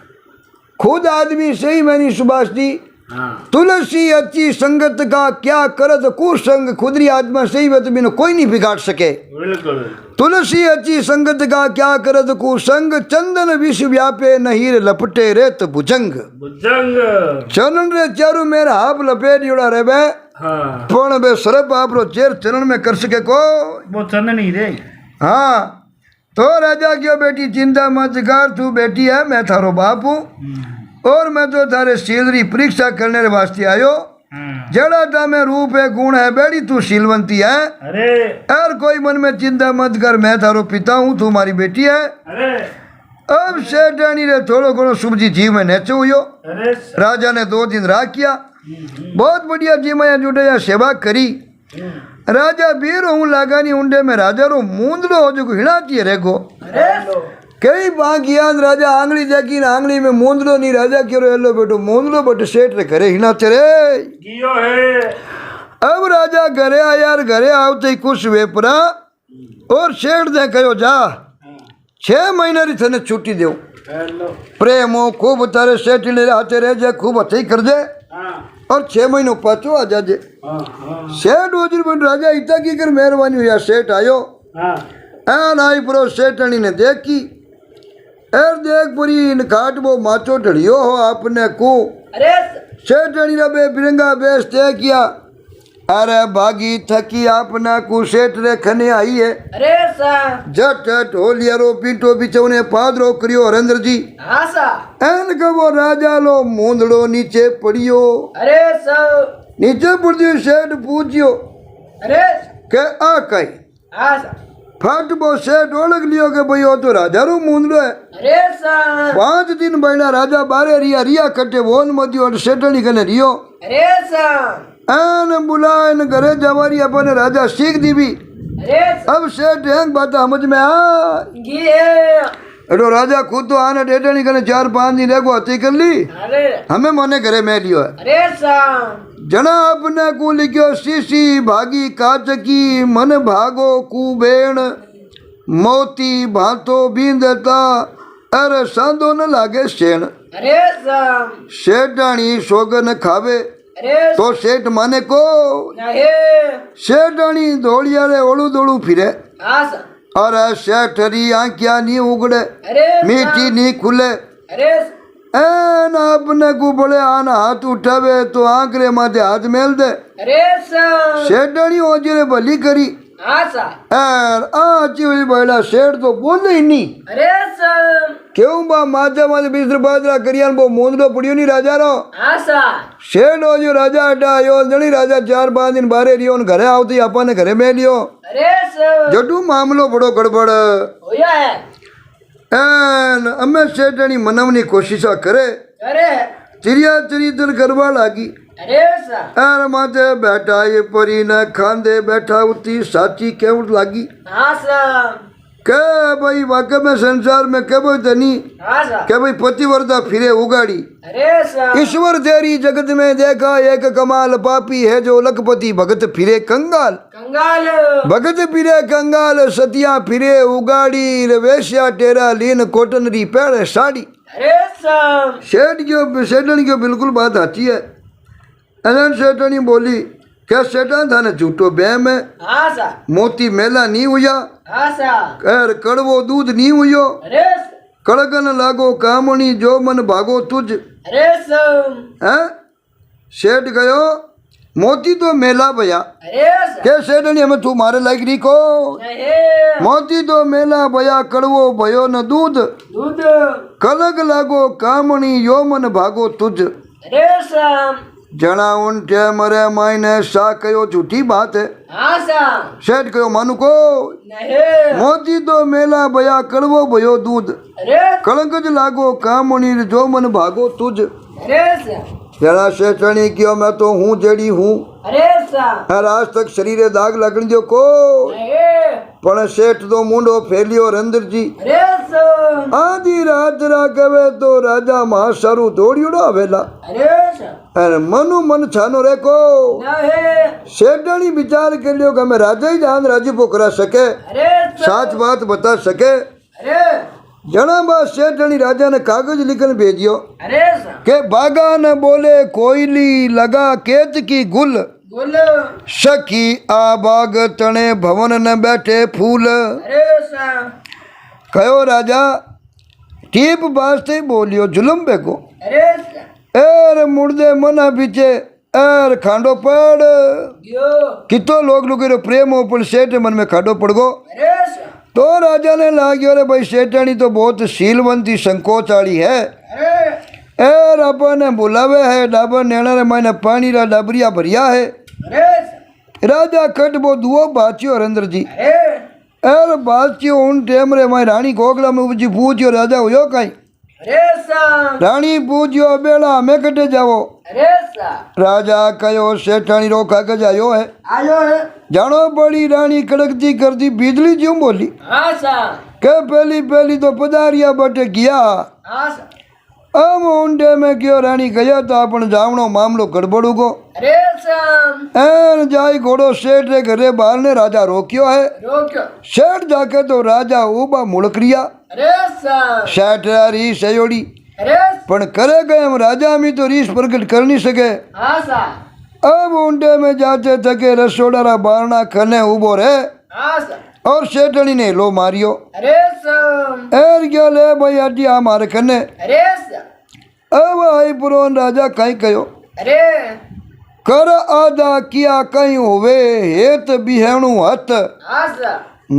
खुद आदमी सही मैं नहीं सुभाष जी हाँ तुलसी अच्छी संगत का क्या करत कुसंग खुदरी आत्मा सही है तो बिना कोई नहीं बिगाड़ सके बिल्कुल तुलसी अच्छी संगत का क्या करत कुसंग चंदन विष व्यापे नहीर लपटे रेत भुजंग बुजंग चरण रे चारू मेरा हाथ लपेट जोड़ा रे बे हाँ पण बे सरप आपरो चेर चरण में कर सके को वो चंद नहीं रे हाँ तो राजा क्यों बेटी चिंता मत कर तू बेटी है मैं थारो बाप हूँ और मैं तो थारे शीलरी परीक्षा करने रे वास्ते आयो जड़ा था मैं रूप है गुण है बेड़ी तू शीलवंती है अरे और कोई मन में चिंता मत कर मैं थारो पिता हूँ तू हमारी बेटी है अरे अब सेठानी रे थोड़ो घणो शुभ जी जीव में नेचो हुयो अरे राजा ने 2 दिन राह किया बहुत बढ़िया जी मैं जुड़े सेवा करी राजा वीर हूँ लगानी उंडे में राजा रो मूंदड़ो हो जो हिणाती रेगो कई बाकी याद राजा आंगली देखी ना आंगली में मूंदड़ो नहीं राजा क्यों हेलो बेटो मूंदड़ो बट सेठ रे घरे हिणाते रे गियो है अब राजा घरे आया घरे आवते ही कुछ वेपरा और सेठ ने कहो जा 6 महीना री थने छुट्टी दो हेलो प्रेमो खूब तारे सेठ ने हाथे रह जाए खूब अच्छी कर दे और 6 महीनों पाछो आ जाजे सेठ वजीर बन राजा इतना की कर मेहरबानी हुई सेठ आयो एन आई परो सेठनी ने देखी एर देख पूरी इन घाट वो माचो ढड़ियो हो आपने को सेठनी ने बे बिरंगा बेस तय किया अरे भागी थकी आपना को सेठ रे खने आई है अरे सा जट ढोलियारो पीटो बिचौने पादरो करियो हरेंद्र जी आसा एन कबो राजा लो मूंदड़ो नीचे पड़ियो अरे सा नीचे पड़ियो सेठ पूछियो अरे કે આ કઈ હા સા ફાટબો શેઠ ઓળખ લ્યો કે ભાઈ ઓ તો રાજાનું મૂંદડો હે અરે સા 5 દિન બન્યા રાજા બારે રિયા કટે વોન મધ્યો અને શેઠણી કને રિયો અરે સા આને બુલાઈને ઘરે જવારી આપણને રાજા શીખ દીવી અરે સા अब सेठ हैंग बात समझ में आ gie एडो राजा खुद तो आने डेटनी कने 4-5 दिन रेगो हती कर ली અરે हमें मने घरे में लियो है અરે સા जना अपने को लिखियो सीसी भागी काचकी मन भागो कुबेण मोती भातो बींदता अरे सांदो न लागे शेण અરે સા शेठाणी सोगन खावे અરે तो सेठ माने को નહે शेठाणी धोड़ियारे ओलू दोड़ू फिरे હા સા और सेठरी आंखिया नहीं उगड़े અરે मीठी नहीं खुले અરે एन अपने को बोले आन हाथ उठावे तो आंकड़े माथे हाथ मेल दे અરે સા शेठणी ओजरे भली करी હા સા एर आची हुई बैला शेठ तो बोले ही नहीं અરે સા क्यों बा माथे माथे बिस्तर बाजरा करियान बो मोंदड़ो पड़ियो नहीं राजा रो હા સા शेठ हो जो राजा अड्डा आयो जनी राजा 4-5 दिन बारे रियो ने घरे आवती अपन घरे में लियो અરે સા जटू मामलो बड़ो गड़बड़ હોયા હે एन अमे शेठणी मनवनी कोशिशा करे અરે चिड़िया चरित्र करवा लागी અરે સા एर माथे बैठा ये परी न खांदे बैठा उती साची केवट लागी હા સા के भाई वाकई में संसार में के भाई धनी હા સા के भाई पतिव्रता फिरे उगाड़ी અરે સા ईश्वर तेरी जगत में देखा एक कमाल पापी है जो लखपति भगत फिरे कंगाल કંગાલ भगत फिरे कंगाल सतिया फिरे उगाड़ी रे वेश्या टेरा लीन कॉटन री पेड़ साड़ी અરે સા सेठनी की बिल्कुल बात आती है अनंत सेठनी बोली क्या सेठन थाने झूठो बहम है હા સા मोती मेला नहीं हुआ હા સા खैर कड़वो दूध नहीं हुयो અરે સા कड़गन लागो कामणी जो मन भागो तुझ અરે સા है सेठ गयो मोती तो मेला भया અરે સા के सेठनी हमें तू मारे लायक रही को નહે मोती तो मेला भया कड़वो भयो न दूध દૂધ कलग लागो कामणी यो मन भागो तुझ અરે સા जना उनटे मरे मायने सा कयो झूठी बात है હા સા सेठ कयो मानु को નહે मोती तो मेला भया कड़वो भयो दूध અરે कलंकज लागो कामणी जो मन भागो तुझ અરે સા जना सेठणी क्यों मैं तो हूँ जड़ी हूँ અરે સા हर आज तक शरीरे दाग लगन जो को નહે पण सेठ तो मुंडो फैलियो रंदर जी અરે સા आधी रात रा कवे तो राजा महासारू दौड़ियोड़ो आवेला અરે સા अरे मनु मन छानो रे को નહે सेठणी विचार कर लियो कि हमें राजा ही जान राजीपो करा सके અરે સા साच बात बता सके અરે जना बात सेठणी राजा ने कागज लिखन भेजियो અરે સા के बागा न बोले कोयली लगा केत की गुल બોલો सखी आ बाग तणे भवन न बैठे फूल અરે સા कहो राजा टीप बास्ते बोलियो जुलम बेको અરે સા एर मुर्दे मना पीछे एर खांडो पड़ ગયો कितो लोग रो प्रेम हो पर सेठ मन में खाडो पड़ गो અરે સા तो राजा ने लाग्यो रे भाई सेठानी तो बहुत शीलवंती संकोचाली है અરે एर अपन बुलावे है डाबर नेणा रे मायने पानी रा डाबरिया भरिया है અરે સા राजा कट बो दुओ बाचियो रंदर जी અરે एर बाचियो उन टेम रे माई रानी गोगला में उपजी पूछियो राजा हुयो काई અરે સા रानी पूछियो बेड़ा हमें कटे जाओ અરે સા राजा कहो सेठानी रो कागज आयो है આયો હે जानो बड़ी रानी कड़कती करती बिजली क्यों बोली હા સા के पहली पहली तो पधारिया बटे गया હા સા अब ऊंडे में क्यों रानी गया तो अपन जावनो मामलो गड़बड़ू गो અરે સા एन जाई घोड़ो सेठ रे घरे बाहर ने राजा रोक्यो है રોક્યો सेठ जाके तो राजा उबा मुड़क रिया અરે સા सेठ री सयोड़ी અરે पण करे गए हम राजा में तो रीस प्रकट कर नहीं सके હા सા अब ऊंडे में जाते थके रसोड़ा रा बारना खने उबो रे હા સા और सेठनी ने लो मारियो અરે સા एर गयो ले भाई अड्डी आ मारे खने અરે સા अब आई पुरोन राजा कहीं कहो અરે कर आदा किया कहीं होवे हेत बिहेणु हथ હા સા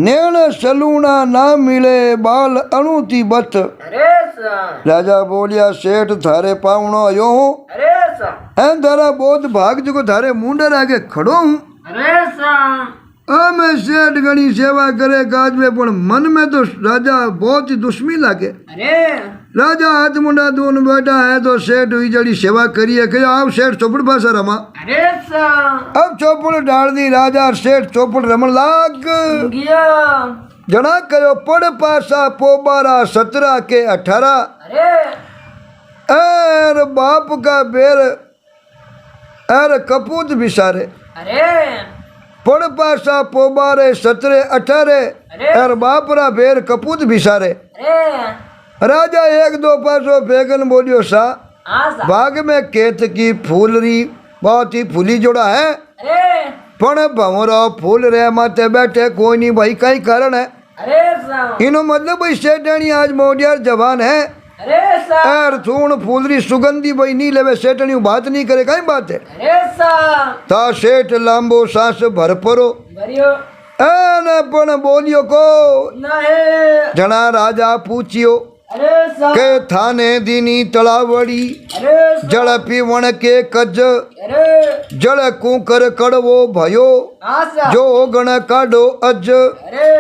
नेण सलूना ना मिले बाल अणुती बत અરે સા राजा बोलिया सेठ थारे पावणो आयो हूँ અરે સા एन थारा बहुत भाग जो थारे मुंडर आगे खड़ो हूँ અરે સા मैं सेठ घनी सेवा करे काज में पण मन में तो राजा बहुत ही दुश्मनी लागे। अरे राजा हाथ मुंडा दून बैठा है तो सेठ हुई जड़ी सेवा करिए कहो आप सेठ चौपड़ पास रमा। अरे सा अब चौपड़ डाल दी राजा सेठ चौपड़ रमन लाग गया। जना कहो पड़ पासा पोबारा 17 के 18 अरे एर बाप का बेर एर कपूत बिसारे। अरे पड़ पासा पोबारे 17 18 एर बापरा बेर कपूत बिसारे। अरे राजा 1-2 पासो फेगन बोलियो सा आसा बाग में केत की फूलरी बहुत ही फूली जोड़ा है अरे पण भंवरो फूल रे माथे बैठे कोई नहीं भाई कई कारण है। अरे सा इनो मतलब भाई सेठनी आज मोडियार जवान है अरे सा एर थूण फूलरी सुगंधी भाई नहीं लेवे सेठनी बात नहीं करे कई बात है। अरे सा ता सेठ लांबो सांस भर परो भरियो एने पण बोलियो को नहीं। जना राजा पूछियो अरे सा के थाने दीनी तलावड़ी अरे जल पीवण के कज अरे जल कुकर कड़वो भयो आसा जो गण काढो अज। अरे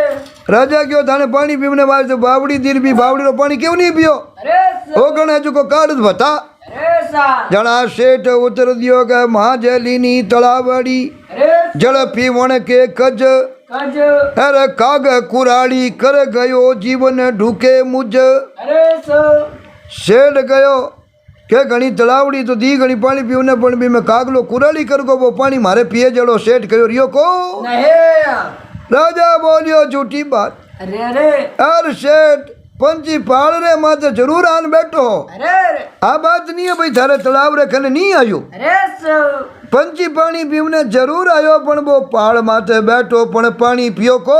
राजा क्यों थाने पानी पीवने वास्ते बावड़ी दीर भी बावड़ी रो पानी क्यों नहीं पियो अरे सा ओ गण जो को काढ बता। अरे सा जना सेठ उतर दियो के महाजलीनी तलावड़ी अरे जल पीवण के कज कज अरे काग कुराड़ी कर गयो जीवन ढूके मुझ। अरे सा सेठ गयो के घणी तलावड़ी तो दी घणी पानी पीवने पण भी मैं कागलो कुराड़ी कर गो वो पानी मारे पिए जड़ो। सेठ कहो रियो को नहीं। राजा बोलियो झूठी बात। अरे अरे अरे सेठ पंची पाल रे माते जरूर आन बैठो अरे आ बात नहीं है भाई थारे तालाब रे खने नहीं आयो अरे सा पंची पानी पीवने जरूर आयो पण वो पहाड़ माथे बैठो पण पानी पियो को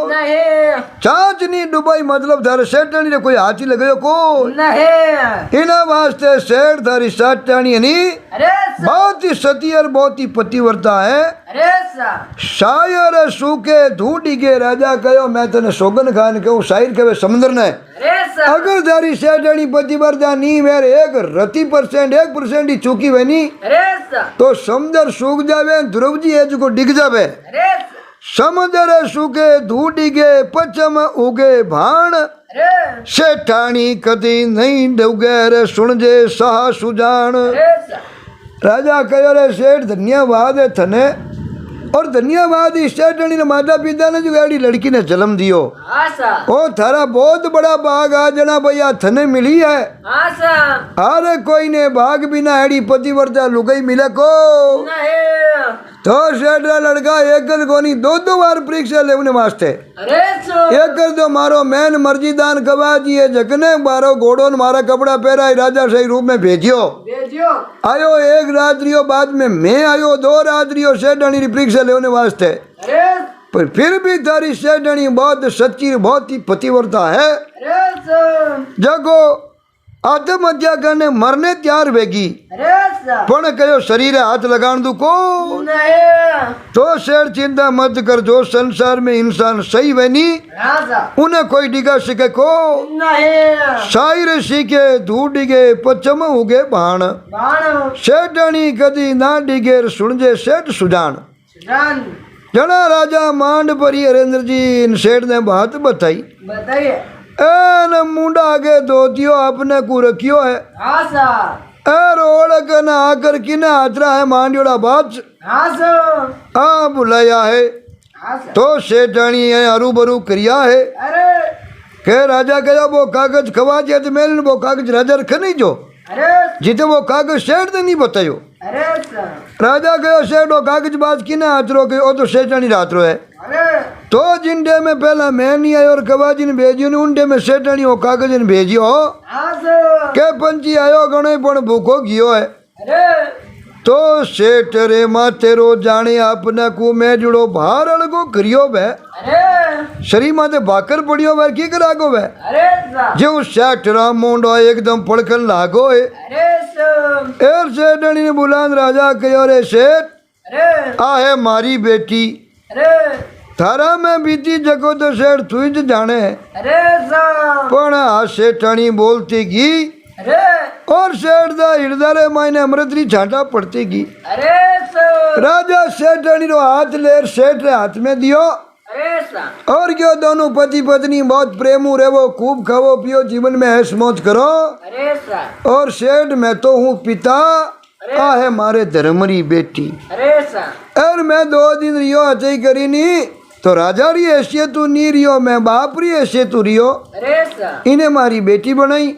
नहीं। चांच नहीं डुबाई मतलब थारे सेठानी ने कोई हाथी लगायो को नहीं। इना वास्ते सेठ थारी सेठानी नहीं अरे सा बहुत ही सती और बहुत ही पतिव्रता है। अरे सा शायर सूखे धूटी के राजा कहो मैं तने सोगन खान कहूँ शायर कहे समुद्र ने अरे सा अगर थारी सेठानी पतिव्रता नहीं मेरे 1% ही चूकी हुई नहीं अरे सा तो समुद्र सूख जावे ध्रुव जी है जो डिग जावे। अरे सा समुद्र सूखे धूटी के पश्चिम उगे भाण अरे सेठानी कदी नहीं डूगे रे सुन जे साह सुजान। अरे सा राजा कहो रे सेठ धन्यवाद है थने और धन्यवाद इस सेठानी ने माता पिता ने जो गाड़ी लड़की ने जन्म दियो आसा ओ थारा बहुत बड़ा बाग आ जना भैया थने मिली है। आसा अरे कोई ने बाग बिना एड़ी पतिव्रता लुगाई मिले को नहीं। तो सेठरा लड़का एक कोनी 2 बार परीक्षा लेने वास्ते अरे सा एक तो मारो मैन मर्जीदान कबा जी है जगने मारो घोड़ो ने मारा कपड़ा पहरा राजा सही रूप में भेजियो भेजियो आयो 1 रात्रियो बाद में मैं आयो 2 रात्रियो सेठानी की परीक्षा लेने वास्ते अरे पर फिर भी तारी सेठानी बहुत सच्ची बहुत ही पतिव्रता है। अरे सा जगो आत्महत्या करने मरने तैयार वेगी अरे सा पण कहो शरीर हाथ लगान दू को नहीं। तो शेर चिंता मत कर जो संसार में इंसान सही बनी आसा उन्हें कोई डिगा सके को नहीं। शायर सीखे धू डिगे पचम उगे बाण बाण सेठानी कदी ना डिगे सुन जे सेठ सुजान। सुजान जना राजा मांड परी हरेंद्र जी इन सेठ ने बात बताई बताइए। एन मुंडा आगे धोतियो अपने को रखियो है आसा ए रोड़क न आकर किने हाथरा है मांडियोड़ा बात आसा आ बुलाया है आसा तो सेठानी हरू बरू करिया है अरे के राजा कहो वो कागज खवा जे तो मेल वो कागज राजा रख नहीं जो अरे जिते वो कागज सेठ ने नहीं बतायो। अरे सा राजा कहो सेठ वो कागज बाज किने हाथरो के ओ तो सेठानी रातरो है अरे तो जिंडे में पहला मैं नहीं आयो और कवाजी ने भेजियो ने उनडे में सेठानी वो कागज ने भेजियो आसा के पंची आयो गणे पण भूखो गियो है। अरे तो सेठ रे माथे रो जाने अपने को मैं जुड़ो बाहर अलगो करियो बे अरे शरीर माथे भाकर पड़ियो बे की करागो बे अरे सा जो सेठ राम मोंडो एकदम पड़कन लागो है। अरे सा एर सेठनी ने बुलान राजा कहो रे सेठ अरे आ है मारी बेटी अरे थारा में बीती जगो तो सेठ तू ज जाने अरे सा पण आ सेठानी बोलती गी अरे और सेठ दा हृदय मायने अमृतरी छांटा पड़ती गी। अरे सा राजा सेठानी रो हाथ लेर सेठ रे हाथ में दियो अरे सा और क्यों दोनों पति पत्नी बहुत प्रेमू रहो, खूब खाओ पियो, जीवन में ऐश मौज करो। अरे सा और सेठ मैं तो हूँ पिता, आ है मारे धर्मरी बेटी। अरे सा और मैं 2 दिन रियो अचई करी नी तो राजा री हैसियत तू नी रियो, मैं बाप री हैसियत तू रियो। अरे सा इन्हें मारी बेटी बनाई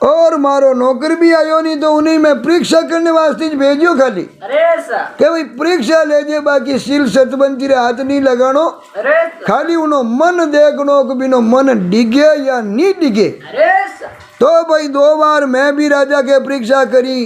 और मारो नौकर भी आयो नहीं तो उन्हें मैं परीक्षा करने वास्ते ज भेजियो खाली अरे सा के भाई परीक्षा ले जे, बाकी सिल सतबंती रे हाथ नहीं लगानो, अरे सा खाली उनो मन देखनो कि बिनो मन डिगे या नहीं डिगे। अरे सा तो भाई 2 बार मैं भी राजा के परीक्षा करी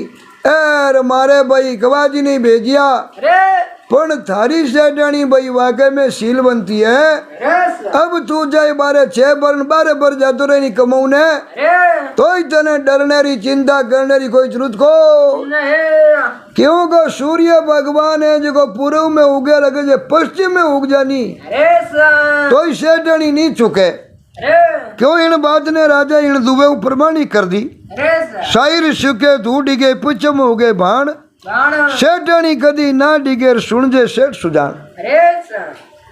और मारे भाई कवाजी नहीं भेजिया, अरे पण थारी सेठानी भाई वाकई में सील बनती है। अरे सा अब तू जाए 12 बर जातो रही कमाऊने अरे तो तने डरने री चिंता करने री कोई जरूरत को नहीं क्यों को सूर्य भगवान है जो पूर्व में उगे लगे जे पश्चिम में उग जानी अरे सा तो सेठानी नहीं चुके। अरे क्यों इन बात ने राजा इन दुबे प्रमाणित कर दी। अरे सा शायर सुके धू डिगे पुचम उगे भाण, बाण सेठानी कदी ना डिगे सुन जे सेठ सुजान। अरे सा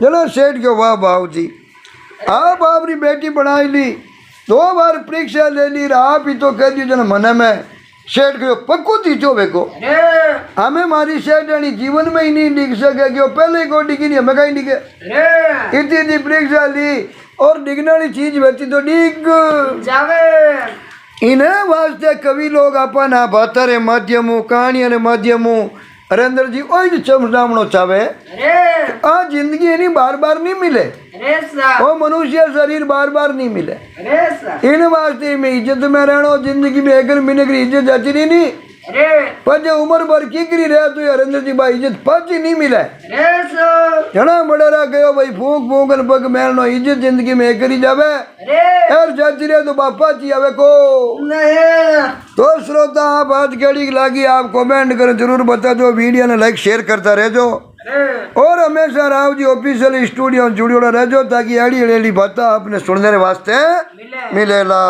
चलो सेठ क्यों वाह बाबू जी, आप आपरी बेटी बनाई ली, 2 बार परीक्षा ले ली, आप ही तो कह दी जन मन में सेठ क्यों पक्को थी जो बेको अरे हमें मारी सेठानी जीवन में ही नहीं डिग सके क्यों पहले को डिगी नहीं हमें कहीं डिगे। अरे इतनी परीक्षा ली और डिगने वाली चीज बची तो डिग जावे इन्हें वास्ते कवि लोग अपना भातरे माध्यमों कहानी ने माध्यमों अरेंद्र जी ओई चमड़ामणो चावे। अरे आ जिंदगी नहीं बार बार नहीं मिले, अरे सा वो मनुष्य शरीर बार बार नहीं मिले। अरे सा इन वास्ते में इज्जत में रहना, जिंदगी में एक महीने की इज्जत जाती नहीं अरे पर जो उम्र भर की करी रहे तो अरेंद्र जी भाई इज्जत पाची नहीं मिले। अरे सा जना बड़ेरा गयो भाई फूक फूकन पग मेलनो, इज्जत जिंदगी में एक करी जावे अरे और जाती रहे तो बापा जी आवे को। नहीं तो श्रोता आप आज केड़ी लागी आप कमेंट कर जरूर बता दो, वीडियो ने लाइक शेयर करता रहजो अरे और हमेशा राव जी ऑफिशियल स्टूडियो जुड़ियोड़ा रहजो ताकि अड़ी अड़ेली बात आपने सुनने वास्ते मिले मिलेला।